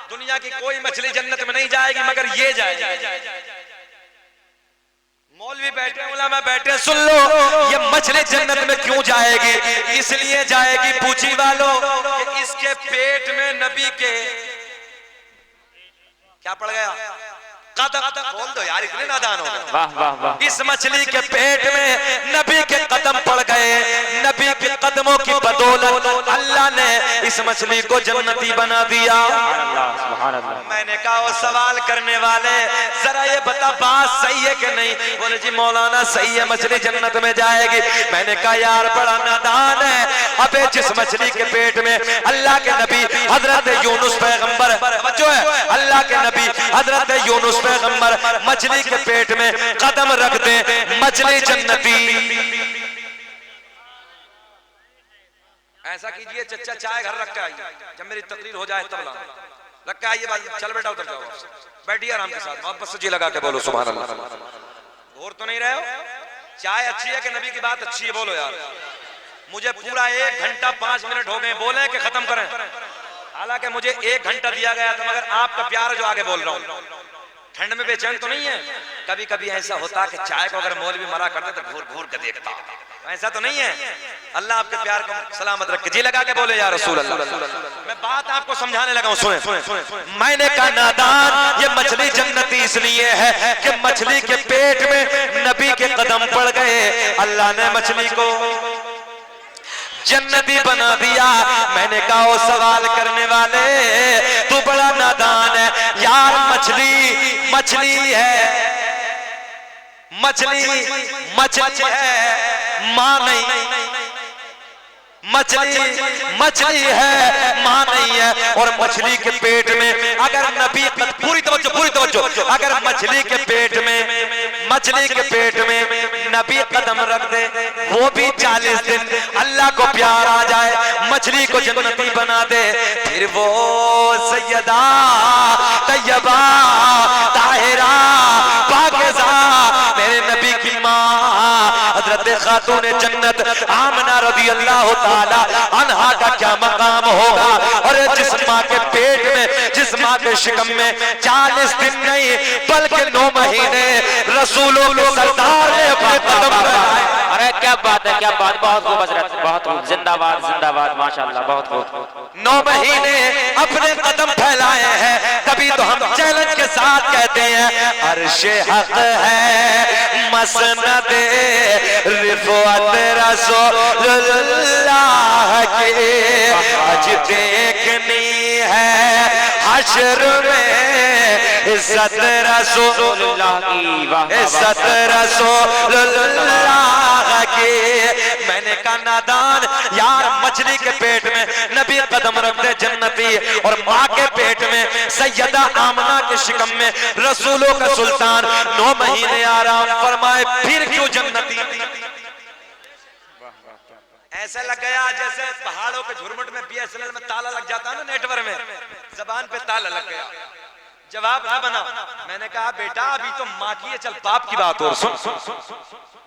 दुनिया की कोई मछली जन्नत में नहीं जाएगी मगर ये जाएगी। मौलवी बैठे, उलमा बैठे, सुन लो, ये मछली जन्नत में क्यों जाएगी? इसलिए जाएगी पूछी वालों कि इसके पेट में नबी के क्या पड़ गया? कदम। बोल दो यार, इतने नादान हो गए। वाह वाह वाह। इस मछली के पेट में नबी के कदम पड़ गए। नबी के कदमों की बदौलत अल्लाह ने इस मछली को जन्नती बना दिया। सुभान अल्लाह। मैंने कहा वो सवाल करने वाले, जरा ये बता बात सही है कि नहीं? बोले जी मौलाना सही है, मछली जन्नत में जाएगी। मैंने कहा यार बड़ा नादान है। अबे जिस मछली के पेट में अल्लाह के नबी हजरत यूनुस पैगंबर, जो है अल्लाह के नबी हजरत यूनुस पैगंबर मछली के पेट में कदम रख दे, मछली जन्नती। ऐसा कीजिए चचा, चाय घर रख के आइए, जब मेरी तकरीर हो जाए तब लाना। रख के आइए, चल बेटा उतर जाओ, बैठिए आराम के साथ, मोहब्बत से जी लगा के बोलो सुभान अल्लाह। घोर तो नहीं रहे हो? चाय अच्छी है कि नबी की बात अच्छी है? बोलो यार। मुझे पूरा 1 घंटा 5 मिनट हो गए बोले कि खत्म करें, हालांकि मुझे 1 घंटा दिया गया था, मगर आपका प्यार जो आगे बोल रहा हूँ। ठंड में बेचैन तो नहीं है? कभी कभी ऐसा होता कि चाय को अगर मौलवी मरा करते तो घूर घूर के देखता, ऐसा तो नहीं है? अल्लाह आपके प्यार को सलामत रखे, जी लगा के बोले या रसूल अल्लाह। मैं बात आपको समझाने लगा हूं, सुने। मैंने कहा नादान, ये मछली जन्नती इसलिए है कि मछली के पेट में नबी के कदम पड़ गए। अल्लाह ने मछली को जन्नती बना दिया। मैंने कहा ओ सवाल करने वाले, तू बड़ा नादान है यार, मछली मछली है, मछली मछली है, मां नहीं, मछली मछली है, मां नहीं है। और मछली के पेट में अगर नबी, पूरी तवज्जो, अगर मछली के पेट में नबी कदम रख दे, वो भी 40 दिन अल्लाह को प्यार आ जाए, मछली को जन्नती बना दे, फिर वो सैयदा तैयबा ताहिरा पाकिज़ा मेरे नबी की माँ हजरत खातून जन्नत आमना रज़ी अल्लाह ताला अन्हा का क्या मकाम होगा। और जिस माँ के पेट में, जिस माँ के शिकम में 40 दिन नहीं बल्कि 9 महीने रसूलों के सरदार ने अपने कदम बढ़ाए। अरे क्या बात है, क्या बात, बहुत खूब हजरत, बहुत खूब, जिंदाबाद जिंदाबाद, माशाल्लाह, बहुत खूब। 9 महीने अपने कदम फैलाए हैं, तभी तो हम चैलेंज के साथ कहते हैं अर्शे हक है मसनद रिफ़अत रसूलुल्लाह की, आज देखनी है हश्र में इज्जत रसूलुल्लाह की, इज्जत रसूलुल्लाह की। मैंने कहा नादान यार, मछली के पेट में नबी कदम रख दे जन्नती, और माँ के पेट में सैयदा आमना के शिकम में रसूलों का सुल्तान 9 महीने आराम फरमाए, फिर क्यों जन्नती? ऐसा लग गया जैसे पहाड़ों के झुरमुट में BSNL में ताला लग जाता है ना, नेटवर्क में जबान पे ताला लग गया, जवाब ना बना। मैंने कहा बेटा अभी तो माँ की है, चल बाप की बात और सुन।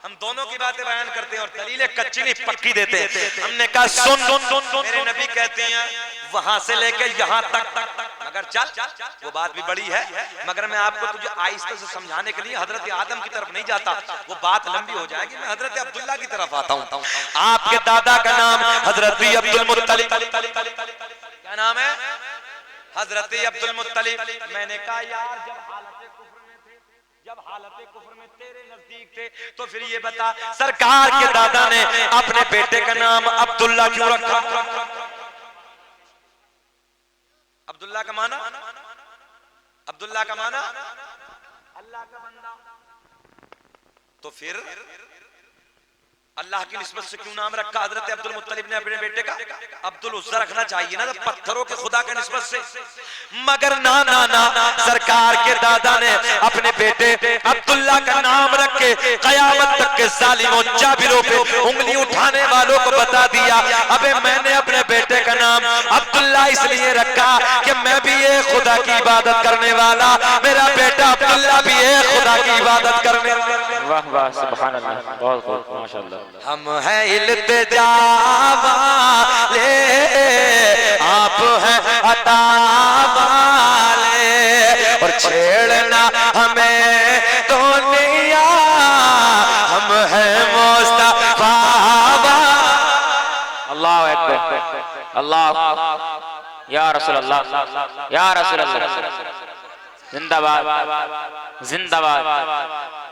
हम दोनों की बातें बयान करते हैं और दलीलें कच्ची नहीं पक्की देते हैं। हमने कहा सुन, मेरे नबी कहते हैं वहां से लेके यहाँ तक, मगर चल वो बात भी बड़ी है, मगर मैं आपको तुझे आहिस्ते से समझाने के लिए हजरत आदम की तरफ नहीं जाता, वो बात लंबी हो जाएगी। मैं हजरत अब्दुल्ला की तरफ आता हूँ। आपके दादा का नाम हजरत अब्दुल मुत्तलिब, क्या नाम है? हजरत अब्दुल मुत्तलिब। मैंने कहा यार जब हालत कुफ्र में तेरे नजदीक थे, तो फिर ये बता सरकार के दादा ने अपने बेटे का नाम अब्दुल्ला क्यों रखा? अब्दुल्ला का माना, अब्दुल्ला का माना अल्लाह का बंदा, तो फिर अल्लाह की निस्बत से क्यों नाम रखा हजरत अब्दुल मुत्तलिब ने अपने बेटे का? अब्दुल उज़्ज़ा रखना चाहिए ना, पत्थरों के खुदा के निस्बत से। मगर ना ना ना, सरकार के दादा ने अपने बेटे अब्दुल्ला का नाम रख के कयामत तक के जालिमों जाबिरों पे उंगली उठाने वालों को बता दिया, अबे मैंने अपने बेटे का नाम अब्दुल्ला इसलिए रखा कि मैं भी एक खुदा की इबादत करने वाला, मेरा बेटा अब्दुल्ला भी एक खुदा की इबादत करने वाला। वाह वाह, सुभान अल्लाह, बहुत खूब, माशाल्लाह। हम हैं इल्तिजा वाले, आप हैं अता वाले, और छेड़ना हमें तो नहीं, हम हैं मुस्तफा। अल्लाह अकबर, अल्लाह, या रसूल अल्लाह, या रसूल अल्लाह, जिंदाबाद जिंदाबाद,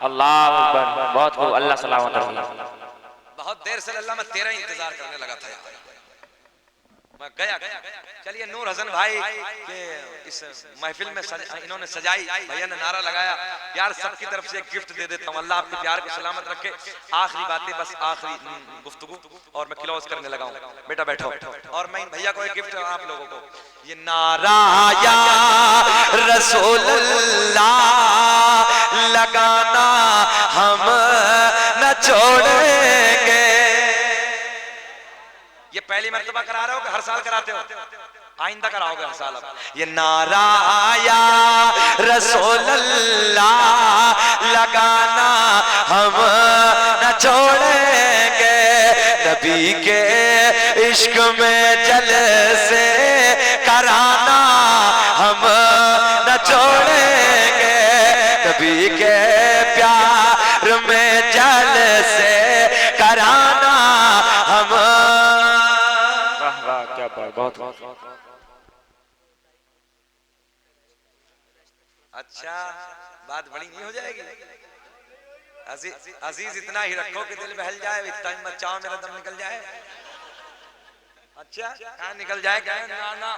अल्लाह अकबर, बहुत खूब, अल्लाह सलामत रखे। बहुत देर से अल्लाह मैं तेरा इंतजार करने लगा था यार, मैं गया। चलिए नूर हसन भाई के इस महफिल में इन्होंने सजाई, भैया ने नारा लगाया यार सबकी तरफ से एक गिफ्ट दे देता हूँ, अल्लाह आपके प्यार को सलामत रखे। आखिरी बातें, बस आखिरी गुफ्तगू, और मैं क्लोज करने लगा हूँ। बेटा बैठो, और मैं इन भैया को एक गिफ्ट आप लोगों को, ये नारा या रसूलल्लाह लगाना हम न छोड़ेंगे। ये पहली मर्तबा करा रहे हो कि हर साल कराते हो? आइंदा कराओगे हर साल। अब ये नारा या रसूलल्लाह लगाना हम न छोड़ेंगे, नबी के इश्क में जलसे कराना हम न छोड़ेंगे, नबी के प्यार में जलसे कराना हम। वाह वाह, क्या बात, बहुत। अच्छा, बात बड़ी नहीं हो जाएगी? अजीज इतना ही रखो कि दिल बहल जाए, इतना ही मत चाहो मेरा दम निकल जाए। अच्छा कहाँ निकल जाए क्या ना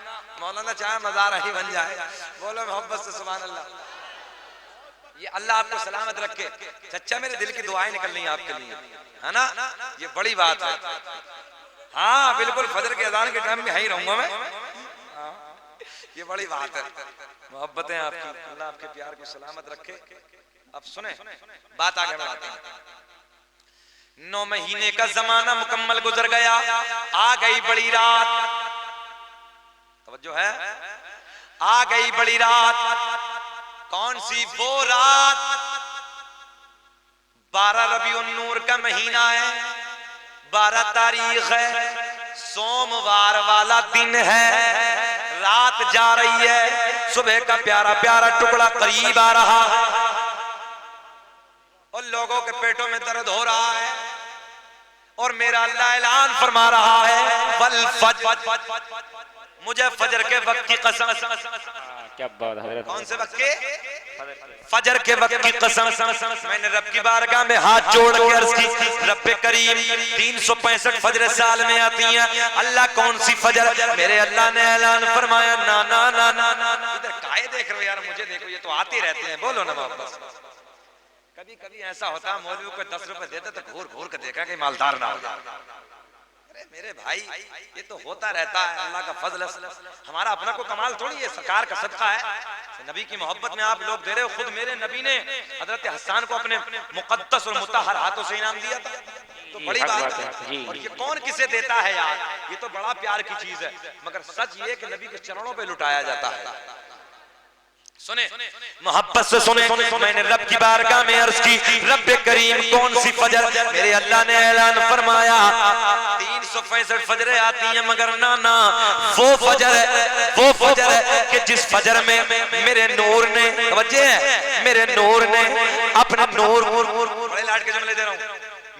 मौलाना चाहे मज़ार ही बन जाए। बोलो मोहब्बत से सुभान अल्लाह। ये अल्लाह आपको सलामत रखे। चच्चा मेरे दिल की दुआएं निकल रही हैं आपके लिए, है ना, ये बड़ी बात है। हाँ बिल्कुल फजर के अजान के टाइम में यहीं रहूंगा मैं। ये बड़ी बात है, मोहब्बतें आपकी, अल्लाह आपके प्यार को सलामत रखे। अब सुने बात आगे बढ़ाते हैं। 9 महीने का जमाना मुकम्मल गुजर गया, आ गई बड़ी रात। तवज्जो है, आ गई बड़ी रात। कौन सी वो रात? 12 रबीउन नूर का महीना है, 12 तारीख है, सोमवार वाला दिन है। रात जा रही है, सुबह का प्यारा प्यारा टुकड़ा करीब आ रहा है और लोगों के पेटों में दर्द हो रहा है और मेरा अल्लाह ऐलान फरमा रहा है वल फज्र, मुझे फजर के वक्त की कसम। क्या बात है, कौन से वक्त के? फजर के वक्त की कसम। मैंने रब की बारगाह में हाथ जोड़ के अर्ज की, रब करीम 365 फजर साल में आती हैं, अल्लाह कौन सी फजर? मेरे अल्लाह ने ऐलान फरमाया ना ना ना ना ना। इधर काहे देख रहे हो यार, मुझे देखो, ये तो आते रहते हैं। बोलो ना वापस। कभी कभी ऐसा होता है मौलवी को 10 रुपए देते तो घूर घूर के देखा कि मालदार ना हो जाए। अरे मेरे भाई ये तो होता रहता है, अल्लाह का फजल। हमारा अपना को कमाल थोड़ी है, सरकार का सदका है। नबी की मोहब्बत में आप लोग दे रहे हो। खुद मेरे नबी ने हजरत हसन को अपने मुकद्दस और मुतहहर हाथों से इनाम दिया था, तो बड़ी बात है। और ये कौन किसे देता है यार, ये तो बड़ा प्यार की चीज है। मगर सच ये कि नबी के चरणों पे लुटाया जाता है। सुने मोहब्बत से सुने, मैंने रब की बारगाह में अर्ज की, रब करीम कौन सी फजर? मेरे अल्लाह ने ऐलान फरमाया 365 फजरें आती हैं, मगर ना ना वो फजर है कि जिस फजर में मेरे नूर ने, वजह है मेरे नूर ने अपने नूर, बड़े लाड के जुमले दे रहा हूं,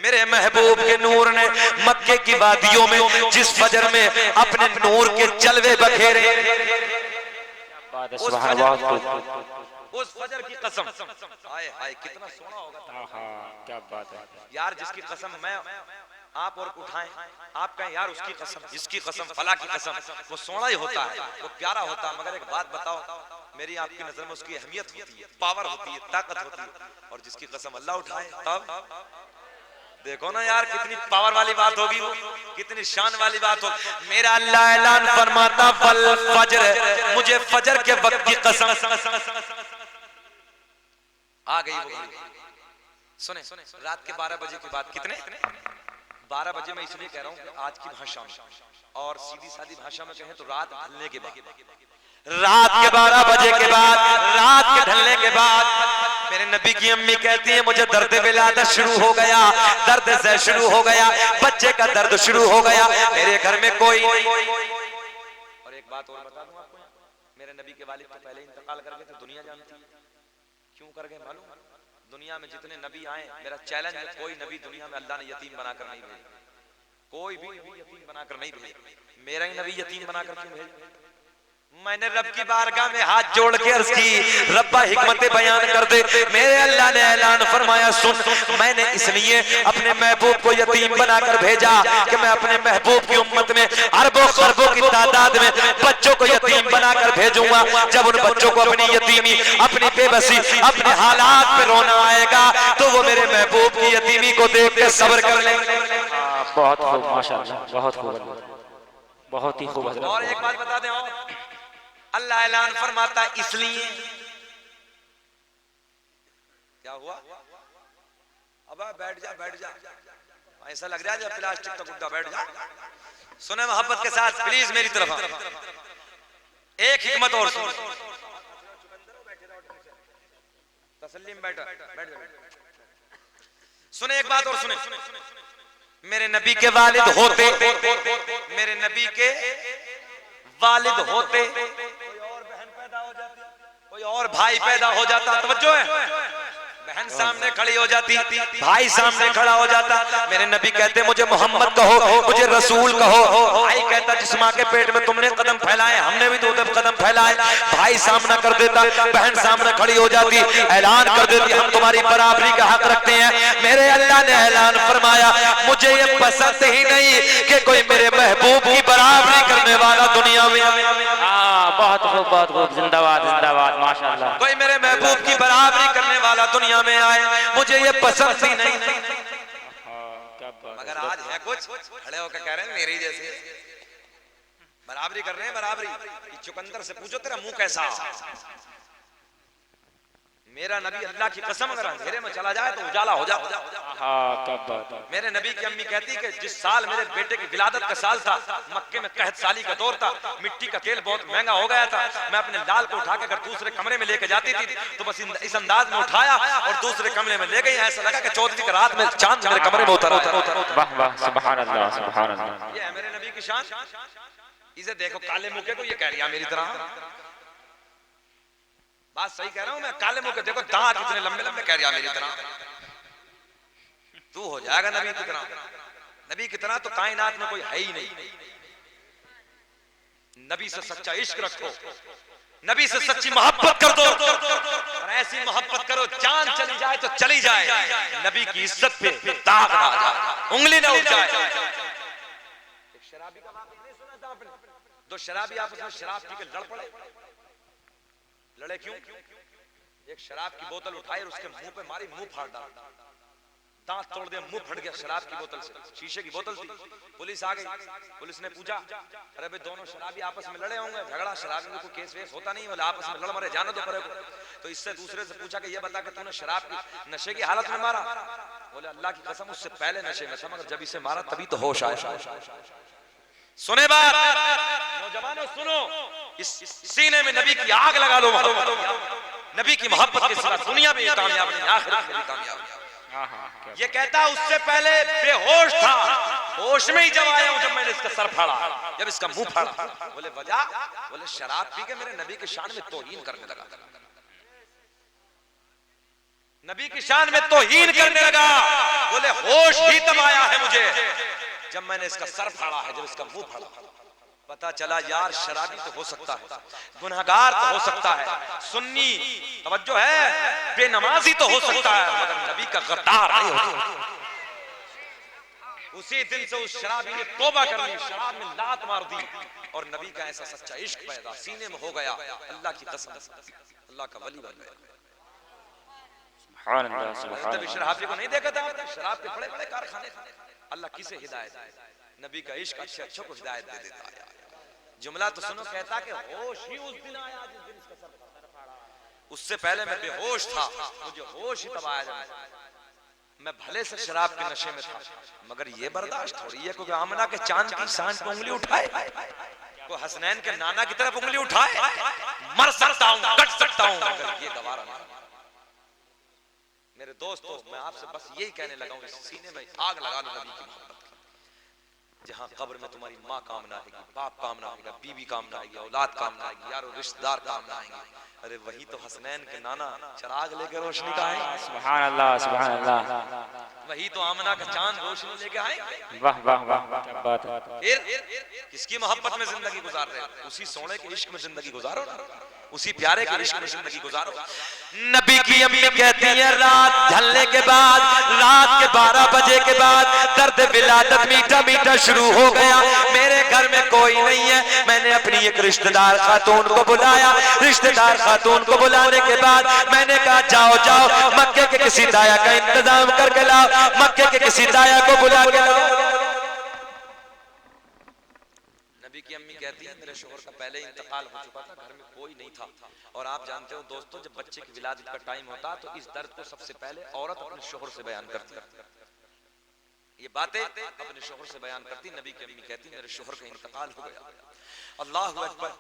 मेरे महबूब के नूर ने मक्के की वादियों में जिस फजर में अपने नूर के जलवे बखेरे, उस फजर की कसम। हाय हाय कितना सोना होगा। क्या बात है यार, जिसकी कसम मैं आप और उठाएं, आप कहें यार उसकी कसम, जिसकी कसम, फला की कसम, वो सोना ही होता है, वो प्यारा होता है। मगर एक बात बताओ, मेरी आपकी नजर में उसकी अहमियत होती है, पावर होती है, ताकत होती है। और जिसकी कसम अल्लाह उठाए तब देखो ना यार कितनी पावर वाली बात होगी, वो कितनी शान वाली बात हो। मेरा अल्लाह ऐलान फरमाता वल फजर, मुझे फजर के वक्त की कसम। आ गई वो। सुने रात के 12 बजे की बात, कितने 12 बजे मैं इसलिए कह रहा हूँ कि आज की भाषा में और सीधी सादी भाषा में कहें तो रात ढलने के बाद, रात के 12 बजे के बाद, रात के ढलने के बाद मेरे नबी की अम्मी कहती है मुझे दर्द विलादत शुरू हो गया, दर्द से शुरू हो गया, बच्चे का दर्द शुरू हो गया, मेरे घर में कोई। और एक बात और बता दूं आपको, मेरे नबी के वालिद तो पहले इंतकाल कर गए थे, दुनिया जानती है क्यों कर गए मालूम? दुनिया में जितने नबी आए, मेरा चैलेंज है, कोई नबी दुनिया में अल्लाह ने यतीम बनाकर नहीं भेजा, कोई भी नबी यतीम बनाकर नहीं भेजा। मेरा ही नबी यतीम बनाकर क्यों भेजा? मैंने रब की बारगाह में हाथ जोड़ के अर्ज की, रब्बा हिकमत बयान कर दे। मेरे अल्लाह ने ऐलान फरमाया सुन, मैंने इसलिए अपने महबूब को यतीम बनाकर भेजा कि मैं अपने महबूब की उम्मत में अरबों खरबों की तादाद में बच्चों को यतीम बनाकर भेजूंगा। जब उन बच्चों को अपनी यतीमी, अपनी बेबसी, अपने हालात में रोना आएगा तो वो मेरे महबूब की यतीमी को देख के सब्र कर लेंगे। बहुत खूब माशाअल्लाह, बहुत खूब, बहुत ही खूब। और एक बात बता दें, अल्लाह ऐलान फरमाता इसलिए क्या हुआ? अब बैठ जा, बैठ जा, ऐसा लग रहा है जब प्लास्टिक का गुड्डा, बैठ जा। सुने मोहब्बत के साथ प्लीज मेरी तरफ एक हिकमत और सुन, तसल्ली में बैठा, बैठ जा। सुने एक बात और सुने, मेरे नबी के वालिद होते, मेरे नबी के वालिद होते कोई और बहन पैदा हो जाती, कोई और भाई पैदा हो जाता, तवज्जो है, बहन सामने खड़ी हो जाती, भाई सामने खड़ा हो जाता। मेरे नबी कहते मुझे मोहम्मद कहो, मुझे रसूल कहो। भाई कहता जिस माँ के पेट में तुमने कदम फैलाए हमने भी तो कदम फैलाए। भाई सामना कर देता, बहन सामने खड़ी हो जाती, ऐलान कर देती हम तुम्हारी बराबरी का हक रखते हैं। मेरे अल्लाह ने ऐलान फरमाया मुझे ये पसंद ही नहीं कि कोई मेरे महबूब की बराबरी बहुत खूब, जिंदाबाद जिंदाबाद, माशाअल्लाह। कोई मेरे महबूब की बराबरी करने वाला दुनिया में आए, मुझे ये पसंद ही नहीं। मगर आज है कुछ खड़े होकर कह रहे हैं मेरी जैसे बराबरी कर रहे हैं। बराबरी चुकंदर से पूछो तेरा मुंह कैसा। मेरा नबी अल्लाह की कसम अगर अंधेरे में चला जाए तो उजाला हो जाता। मेरे नबी की अम्मी कहती कि जिस साल मेरे बेटे की विलादत का साल था, मक्के में कहत साली का दौर था, मिट्टी का तेल बहुत महंगा हो गया था, मैं अपने लाल को उठा के अगर दूसरे कमरे में लेके जाती थी तो बस इस अंदाज में उठाया और दूसरे कमरे में ले गई। ऐसा लगा कि चौदहवीं की रात में चांद मेरे कमरे में उतरा। वाह वाह, सुभान अल्लाह सुभान अल्लाह। ये है मेरे नबी की शान। इसे देखो काले मुके को ये कह रही है मेरी तरह। बात सही कह रहा हूं मैं। काले मुंह के देखो दांत इतने लंबे लंबे कह रहा मेरी तरह। तू हो जाएगा नबी की तरह। नबी की तरह तो कायनात में कोई है ही नहीं। नबी से सच्चा इश्क रखो, नबी से सच्ची मोहब्बत कर दो और ऐसी मोहब्बत करो जान चली जाए तो चली जाए, नबी की इज्जत पे दाग ना आ जाए, उंगली ना उठ जाए। एक शराबी का वाक़या नहीं सुना था आपने? दो शराबी आपस में शराब पी के लड़ पड़े। लड़े क्यों? एक शराब की बोतल उठाई और उसके मुंह पे मारी, मुंह फाड़ डाला, दांत तोड़ दिया, मुंह फट गया शराब की बोतल से। शीशे की बोतल थी। पुलिस आ गई। पुलिस ने पूछा अरे भाई दोनों शराबी आपस में लड़े होंगे, झगड़ा शराबी में कोई केस वेस होता नहीं, बोले आपस में लड़ मरे, जाने दो परे को। तो इससे दूसरे से पूछा कि ये बता कि तूने शराब की नशे की हालत में मारा? बोले अल्लाह की कसम उससे पहले नशे में था, मगर जब इसे मारा तभी तो होश आया। सुने बात नौजवानों, सुनो, इस सीने में नबी की आग लगा लो। नबी की मोहब्बत के सिवा दुनिया में कामयाब नहीं, आखिरत में भी कामयाब। ये कहता उससे पहले बेहोश था, होश में ही जब आया हूं जब मैंने इसका सर फाड़ा, जब इसका मुंह फाड़ा। बोले वजह? बोले शराब पी के मेरे नबी की शान में तौहीन करने लगा। नबी की शान में तौहीन करने लगा। बोले होश ही तब आया है मुझे जब मैंने इसका सर फाड़ा है, जब इसका मुंह फाड़ा। पता चला यार शराबी तो हो सकता है, गुनहगार तो हो सकता है, सुन्नी तवज्जो है बेनमाजी तो हो सकता है, मगर नबी का गद्दार नहीं होता। उसी दिन से उस शराबी ने तौबा कर ली, शराब में लात मार दी और नबी का ऐसा सच्चा इश्क पैदा सीने में हो गया। अल्लाह की कसम अल्लाह का वली बन गया। सुभान अल्लाह सुभान अल्लाह। शराबी को नहीं देखा था? शराब के बड़े बड़े कारखाने। अल्लाह किसे हिदायत दे? नबी का इश्क अच्छे अच्छों को हिदायत दे देता है। जुमला तो सुनो, कहता कि होश ही उस दिन आया जिस दिन इसका सर फाड़ा। उससे पहले मैं बेहोश था, मुझे होश ही तब आया जब मैं भले से शराब के नशे में था। मगर ये बर्दाश्त थोड़ी है क्योंकि आमना के चांद की सांड पे उंगली उठाए, को हसनैन के नाना की तरफ उंगली उठाए, मर सकता हूं, कट सकता हूं, मगर ये गवारा नहीं। मेरे दोस्तों, मैं आपसे बस यही कहने लगा हूं, इस सीने में आग लगा लो नबी की मोहब्बत की। जहां कब्र में तुम्हारी माँ काम ना आएगी, बाप काम ना आएगा, बीवी काम ना आएगी, औलाद काम ना आएगी, यारो रिश्तेदार काम ना आएंगे, अरे वही तो हसनैन के नाना चिराग लेकर रोशनी का आएंगे। सुभान अल्लाह सुभान अल्लाह। वही तो आमना का चांद रोशनी लेके आएंगे। वाह वाह वाह, क्या बात है। फिर किसकी मोहब्बत में जिंदगी गुजार रहे हैं? उसी सोने के इश्क में जिंदगी गुजारो ना, उसी प्यारे के इश्क में जिंदगी गुजारो। नबी की अम्मी कहती है रात ढलने के बाद, रात के 12 बजे के बाद दर्द विलादत मीठा मीठा शुरू हो गया। मेरे घर में कोई नहीं है, मैंने अपनी एक रिश्तेदार खातून को बुलाया। रिश्तेदार खातून को बुलाने के बाद मैंने कहा जाओ जाओ मक्के के किसी दाया का इंतजाम करके लाओ, मक्के के किसी दाया को बुला के लाओ। नबी की अम्मी कहती है मेरे शोहर का पहले ही इंतकाल हो चुका था, घर में कोई नहीं था। और आप जानते हो दोस्तों, जब बच्चे की विलादत का टाइम होता तो इस दर्द को सबसे पहले औरत अपने शोहर से बयान करती है। ये बातें अपने शोहर से बयान करती। नबी की अम्मी कहती मेरे शोहर का इंतकाल हो गया। अल्लाह अकबर।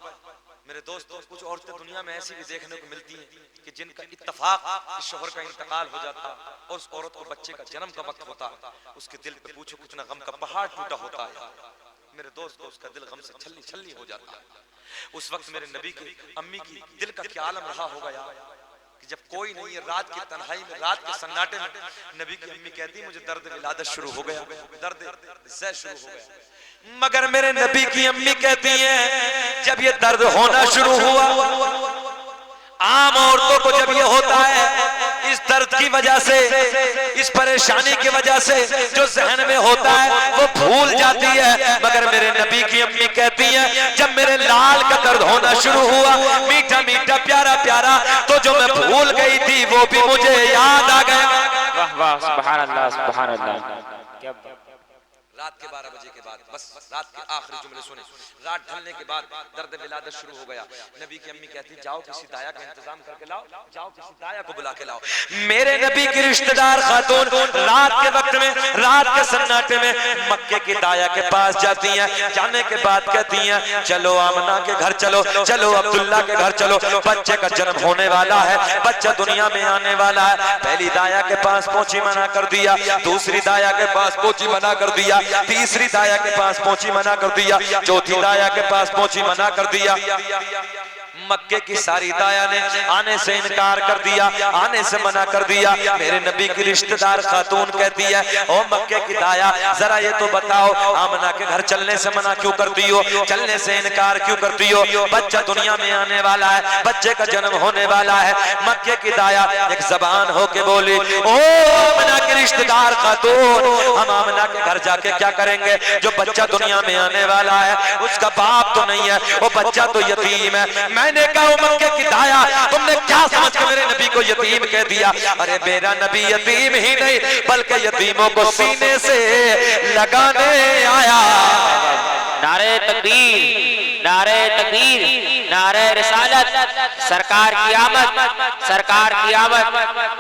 मेरे दोस्तों, कुछ औरतें दुनिया में ऐसी भी देखने को मिलती हैं कि जिनका इत्तफाक शोहर का इंतकाल हो जाता और उस औरत को बच्चे का जन्म का वक्त होता, उसके दिल पे पूछो कितना गम का पहाड़ टूटा होता है। मेरे दोस्तों, उसका दिल गम से छल्ली छल्ली हो जाता है। उस वक्त मेरे नबी की अम्मी की दिल का क्या आलम रहा होगा यार, कि जब कोई नहीं है, रात की तन्हाई में, रात के सन्नाटे में नबी की अम्मी कहती मुझे दर्द विलादत शुरू हो गया, दर्द ज़ै शुरू हो गया। मगर मेरे नबी की अम्मी कहती हैं जब ये दर्द होना शुरू हुआ, आम औरतों को जब ये होता है इस दर्द की वजह से, इस परेशानी की वजह से जो जहन में होता है वो भूल जाती है। मगर मेरे नबी की अम्मी कहती है जब मेरे लाल का दर्द होना शुरू हुआ, मीठा मीठा प्यारा प्यारा, तो जो मैं भूल गई थी वो भी मुझे याद आ गया। वाह वाह, सुभान अल्लाह सुभान अल्लाह। क्या रात के 12 बजे के बाद, बस रात के आखिरी जुमले सुने। रात ढलने के बाद दर्द विलादत शुरू हो गया। नबी की अम्मी कहती जाओ किसी दाया का इंतजाम करके लाओ, जाओ किसी दाया को बुला के लाओ। मेरे नबी की रिश्तेदार खातून रात के वक्त में, रात के सन्नाटे में मक्के की दाया के पास जाती हैं। जाने के बाद कहती हैं चलो आमना के घर चलो, चलो अब्दुल्ला के घर चलो, बच्चे का जन्म होने वाला है, बच्चा दुनिया में आने वाला है। पहली दाया के पास पहुंची, मना कर दिया। दूसरी दाया के पास पहुंची, मना कर दिया। तीसरी दाया के पास पहुंची, मना कर दिया। चौथी दाया के पास पहुंची, मना कर दिया। मक्के की सारी दाया ने आने से इनकार कर दिया, आने से मना कर दिया। मेरे नबी की रिश्तेदार खातून कहती है ओ मक्के की दाया, जरा ये तो बताओ आमना के घर चलने से मना क्यों करती हो, चलने से इनकार क्यों करती हो? बच्चा दुनिया में आने वाला है, बच्चे का जन्म होने वाला है। मक्के की दाया एक जबान होके बोली ओ आमना की रिश्तेदार खातून, हम आमना के घर जाके क्या करेंगे? जो बच्चा दुनिया में आने वाला है उसका बाप तो नहीं है, वो बच्चा तो यतीम है। मैंने कहा मक्के की दाया, तुमने क्या समझ के मेरे नबी को यतीम कह दिया? अरे मेरा नबी यतीम ही नहीं बल्कि यतीमों को सीने से लगाने आया। नारे तकबीर, नारे तकबीर, नारे रिसालत, सरकार की आमद, सरकार की आमद,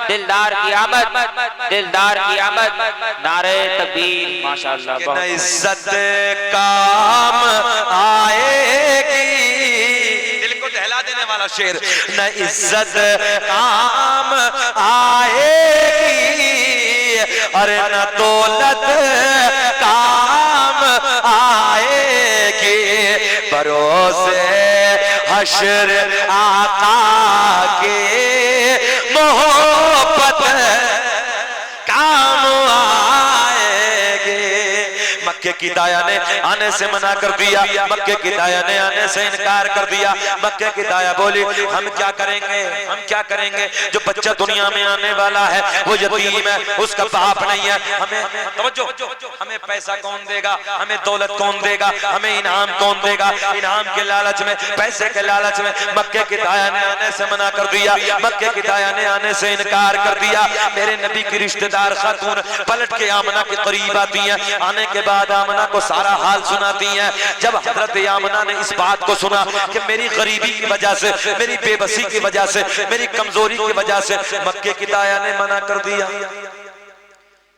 दिलदार की आमद, दिलदार की आमद, नारे तकबीर। माशाअल्लाह, न इज्जत काम आएगी, दिल को दहला देने वाला शेर, न इज्जत काम आएगी, अरे न दौलत काम आएगी, भरोसे हश्र आका के मोहब्बत काम आएगी। मक्के की दाया ने आने से मना कर दिया, मक्के की दाया ने आने से इनकार कर दिया। मक्के की दाया बोली हम क्या करेंगे, हम क्या करेंगे? जो बच्चा दुनिया में आने वाला है वो यतीम है, उसका बाप नहीं है। हमें तवज्जो, हमें पैसा कौन देगा, हमें दौलत कौन देगा, हमें इनाम कौन देगा? इनाम के लालच में, पैसे के लालच में मक्के की दाया ने आने से मना कर दिया, मक्के की दाया ने आने से इनकार कर दिया। मेरे नबी की रिश्तेदार खातून पलट के आमना के करीब आती हैं। आने के बाद आमना को सारा हाल सुनाती हैं। जब हजरत आमना ने इस बात को सुना कि मेरी गरीबी की वजह से, मेरी बेबसी की वजह से, मेरी कमजोरी की वजह से मक्के की दाया ने मना कर दिया।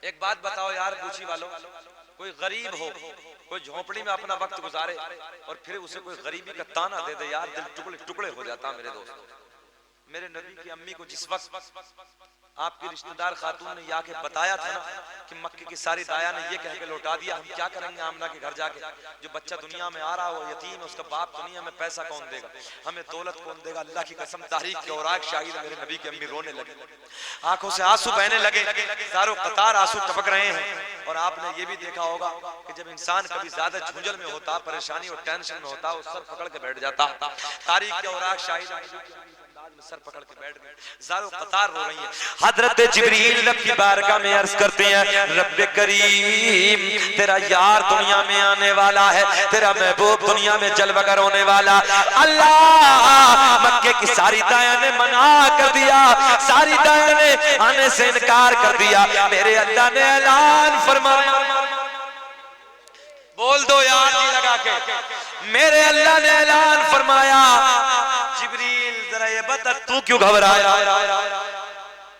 एक बात बताओ यार पूछी वालों, कोई गरीब हो, कोई झोपड़ी में अपना वक्त गुजारे और फिर उसे कोई गरीबी का ताना दे दे, यार दिल टुकड़े टुकड़े हो जाता मेरे दोस्त। मेरे नबी की अम्मी को जिस वक्त आपकी रिश्तेदार खातून ने या के बताया था ना कि मक्के की सारी दाया ने ये कह के लौटा दिया, हम क्या करेंगे आमना के घर जाके? जो बच्चा दुनिया में आ रहा हो यतीम है, उसका बाप तो नहीं, हमें पैसा कौन देगा, हमें दौलत कौन देगा? अल्लाह की कसम तारीख के औराक शाहिद, मेरे नबी की अम्मी रोने लगे, आंखों से आंसू बहने लगे, हजारों कतार आंसू टपक रहे हैं। और आपने ये भी देखा होगा कि जब इंसान कभी ज्यादा झुंझल में होता, परेशानी और टेंशन में होता, वो सर पकड़ के बैठ जाता। तारीख के औराक शाहिद सर पकड़ के बैठ गए, ज़ारो कतार रो रही है। हजरत जिब्रील रब की बारगाह में अर्ज करते हैं रब्बे करीम, तेरा यार दुनिया में आने वाला है, तेरा महबूब दुनिया में जलवगर होने वाला। अल्लाह, मक्के की सारी दाया ने मना कर दिया, सारी दाया ने आने से इनकार कर दिया। मेरे अल्लाह ने ऐलान फरमाया, बोल दो यार जी लगा के, मेरे अल्लाह ने ऐलान फरमाया जिब्रील जरा ये बता तू क्यों घबराया?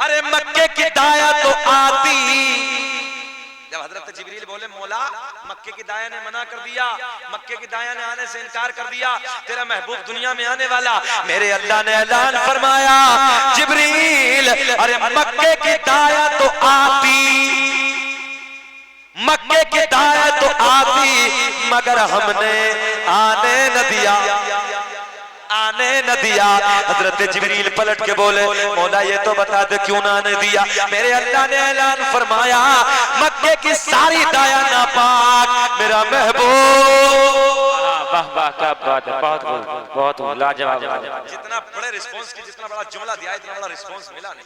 अरे मक्के की दाया तो आती। जब हजरत जिब्रील बोले मौला मक्के की दाया ने मना कर दिया, मक्के की दाया ने आने से इनकार कर दिया, तेरा महबूब दुनिया में आने वाला। मेरे अल्लाह ने ऐलान फरमाया जिब्रील, अरे मक्के की दाया तो आती, मक्के की दाया तो आती, मगर हमने आने न दिया, आने न दिया। हजरत जिब्रील पलट के बोले मौला ये तो बता दे क्यों ना आने दिया? मेरे अल्लाह ने ऐलान फरमाया मक्के की सारी दाया नापाक, मेरा महबूब। वाह वाह, क्या बात है, बहुत बहुत लाजवाब। जितना बड़े रिस्पांस की, जितना बड़ा जुमला दिया, इतना बड़ा रिस्पांस मिला नहीं,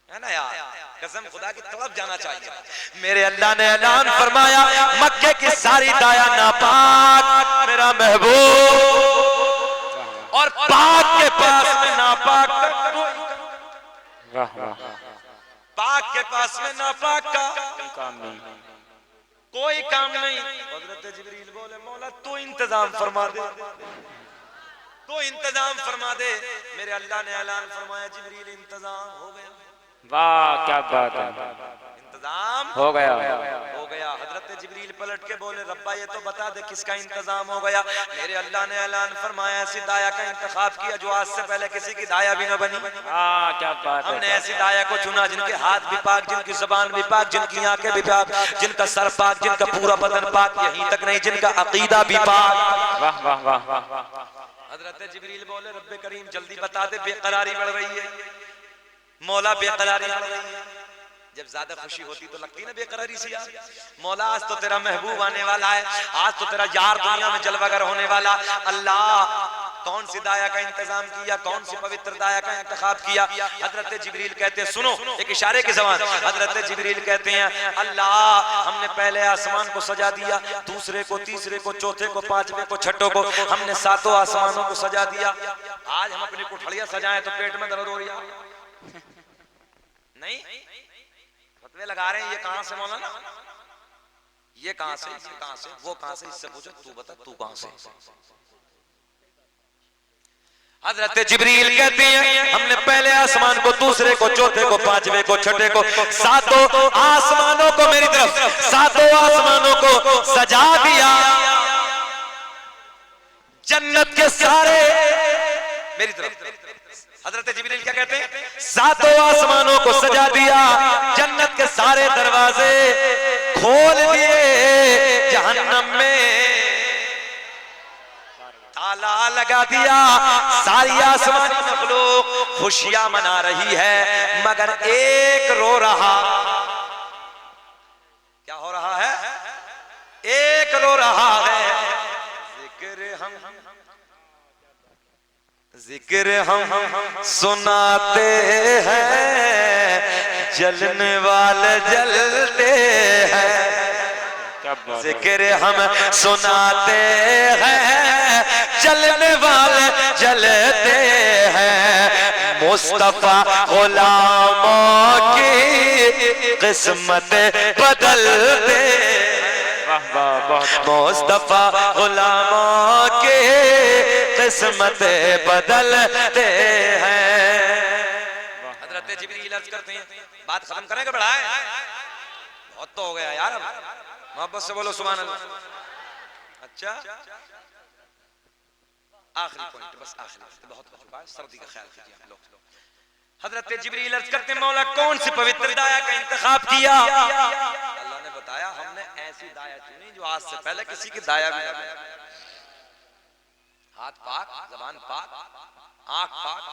है ना यार? कसम खुदा की तड़प जाना चाहिए। मेरे अल्लाह ने ऐलान फरमाया मक्के की सारी दाया नापाक, मेरा महबूब वाह वाह, पाक के पास में नापाक का काम नहीं। कोई काम नहीं। हजरत जिब्रील बोले मौला तू इंतजाम फरमा दे, तू इंतजाम फरमा दे। मेरे अल्लाह ने ऐलान फरमाया जिब्रील इंतजाम हो गया। वाह क्या बात है, इंतजाम हो गया। हो गया। हजरत जिब्रील पलट के बोले रब्बा ये तो बता दे किसका इंतजाम हो गया। मेरे अल्लाह ने ऐलान फरमाया ऐसी दाया का इंतखाब किया जो आज से पहले किसी की दाया भी न बनी। क्या बात है। हमने ऐसी दाया को चुना जिनके हाथ भी पाक, जिनकी जुबान भी पाक, जिनकी आंखें भी पाक, जिनका सर पाक, जिनका पूरा बदन पाक, यहीं तक नहीं जिनका अकीदा भी पाक। वाह वाह वाह वाह। हजरत जिब्रील बोले रब्बे करीम जल्दी बता दे बेकरारी बढ़ रही है। मौला बेकरारी बढ़ रही है। जब ज्यादा खुशी होती तो लगती ना बेकरारी सी यार। मौला आज तो तेरा महबूब आने वाला है, आज तो तेरा यार दुनिया में जलवागर होने वाला। अल्लाह कौन सी दाया का इंतजाम किया, कौन सी पवित्र दाया का इंतखाब किया। हजरत जिब्रील कहते हैं सुनो, एक इशारे के जवान। हजरत जिब्रील कहते हैं अल्लाह हमने पहले आसमान को सजा दिया, दूसरे को, तीसरे को, चौथे को, पांचवे को, छठों को, हमने सातों आसमानों को सजा दिया। आज हम अपनी कुठलियां सजाएं तो पेट में दर्द हो रही है नहीं? फतवे लगा रहे हैं ये कहां से मौलाना, ये कहां से, ये कहां से, वो कहां से, इससे पूछो तू बता तू कहां से। हजरत जिब्रील कहते हैं हमने पहले आसमान को, दूसरे को, चौथे को, पांचवे को, छठे को, सातों आसमानों को मेरी तरफ, सातों आसमानों को सजा दिया। जन्नत के सारे मेरी तरफ। हजरत जिब्रील क्या कहते हैं? सातों आसमानों को सजा दिया, जन्नत के सारे दरवाजे खोल दिए, जहन्नम में ताला लगा दिया। सारी आसमानी मखलूक खुशियां मना रही है, मगर एक रो रहा। क्या हो रहा है? एक रो रहा है। जिक्र हम सुनाते हैं, जलने वाले जलते हैं। जिक्र हम सुनाते हैं, जलने वाले जलते हैं। मुस्तफा गुलामों की किस्मत बदलते, मुस्तफा गुलामों की किस्मत बदलते हैं। हजरत जिब्रील अर्ज करते हैं बात खत्म करेंगे बड़ा है, बहुत तो हो गया यार, अब मोहब्बत से बोलो सुभान अल्लाह। अच्छा आखिरी पॉइंट, बस आखिरी, बहुत हो चुका है, सर्दी का ख्याल कीजिए आप लोग। हजरत जिब्रील अर्ज करते हैं मौला कौन सी पवित्र दाया का इंतखाब किया? अल्लाह ने बताया हमने ऐसी दाया चुनी जो आज से पहले किसी की दाया भी ना। हाथ पाक, जबान पाक, आंख पाक,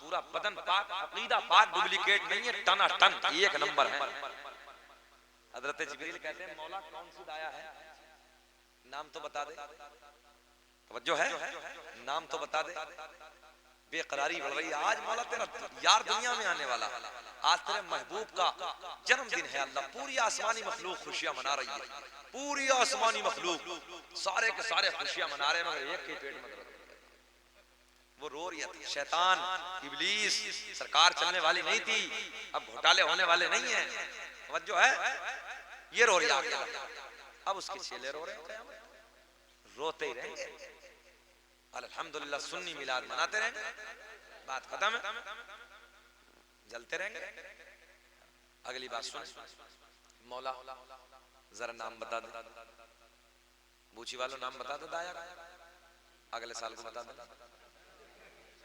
पूरा बदन पाक, अकीदा पाक, डुप्लीकेट नहीं है, टना टन एक नंबर है। हजरत जिब्रील कहते हैं मौला कौन सी दाया है? नाम तो बता दे। तवज्जो है, नाम तो बता दे। बेकरारी बढ़ रही है आज मौला, तेरा यार दुनिया में आने वाला, आज तेरे महबूब का जन्मदिन है। अल्लाह पूरी आसमानी मखलूक खुशियां मना रही है, पूरी आसमानी मखलूक सारे के सारे खुशियां मना रहे हैं, मगर एक के पेट में दर्द, वो रो रही थी। शैतान इब्लीस सरकार चलने वाली नहीं थी, अब घोटाले होने वाले नहीं है। तवज्जो है, ये रो रही है, अब उसके चेले रो रहे हैं, रोते ही रहेंगे। अल्हम्दुलिल्लाह सुन्नी मिलाद मनाते रहेंगे, बात खत्म है, जलते रहेंगे। अगली बात सुन, मौला जरा नाम बता दे, बूची वालों नाम बता दो दाया, अगले साल को बता दो।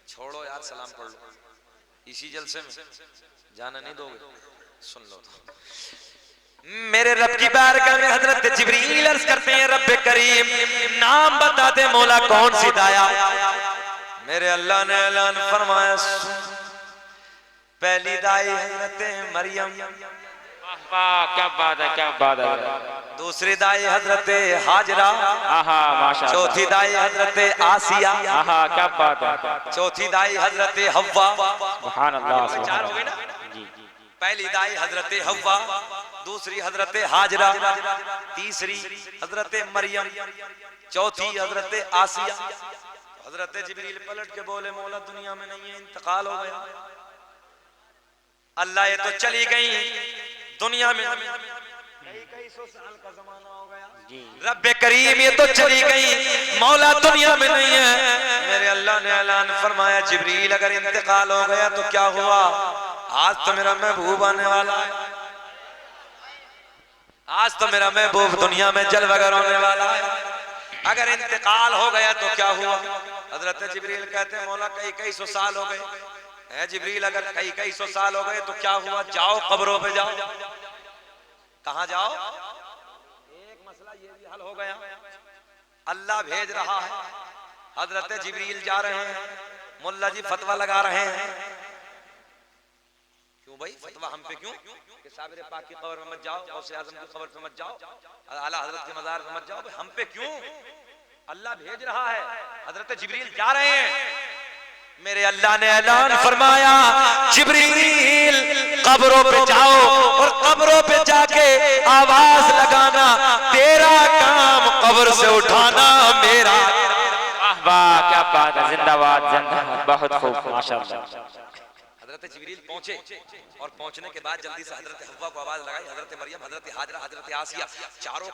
छोड़ो यार सलाम पढ़ लो, इसी जलसे में जाना नहीं दोगे, सुन लो तो। मेरे रब की बारगाह में हजरत जिब्रील अर्ज करते हैं रब्बे करीम नाम बता दे मौला कौन सी दाया? मेरे अल्लाह ने ऐलान फरमाया पहली दाई हजरत मरियम, क्या बात है, क्या बात है। दूसरी दाई हजरत हाजरा, माशाअल्लाह। चौथी दाई हजरत आसिया, क्या बात है। चौथी दाई हजरत हव्वा, सुभान अल्लाह। चार हो गए ना? पहली दाई हजरत हव्वा, दूसरी हजरत हाजरा, तीसरी हजरत मरियम, चौथी हजरत आसिया। हजरत जिब्रील पलट के बोले मौला दुनिया में नहीं है, इंतकाल हो गया। अल्लाह ये तो चली गई दुनिया में, कई सौ साल का जमाना हो गया। रब्बे करीम ये तो चली गई, मौला दुनिया में नहीं है। मेरे अल्लाह ने ऐलान फरमाया जिब्रील अगर इंतकाल हो गया तो क्या हुआ, आज तो मेरा महबूब आने वाला है, आज तो मेरा महबूब दुनिया में जलवगर होने वाला है। अगर इंतकाल हो गया तो क्या हुआ। हजरत जिब्रील कहते हैं मौला कई सौ साल हो गए। है जिब्रील अगर कई सौ साल हो गए तो क्या हुआ, जाओ कब्रों पे जाओ। कहां जाओ, एक मसला ये भी हल हो गया, अल्लाह भेज रहा है। हजरत जिब्रील जा रहे हैं, मुल्ला जी फतवा लगा रहे हैं। क्यों भाई फतवा हम पे क्यों, कि साबिर पाक की कब्र में मत जाओ, गौसे आजम की कब्र पे मत जाओ, आला हजरत के मजार पे मत जाओ, हम पे क्यों, अल्लाह भेज रहा है। हजरत जिब्रील जा रहे हैं। मेरे अल्लाह ने ऐलान फरमाया जिब्रील कब्रों पे जाओ और कब्रों पे जाके आवाज लगाना, तेरा काम कब्र से उठाना मेरा। वाह वाह क्या बात है, जिंदाबाद जिंदाबाद, बहुत खूब माशाअल्लाह। हजरत जिब्रील पहुंचे और पहुंचने के बाद जल्दी से हजरत हव्वा को आवाज लगाई, हजरत मरियम, हजरत हाजरा, हजरत आसिया चारों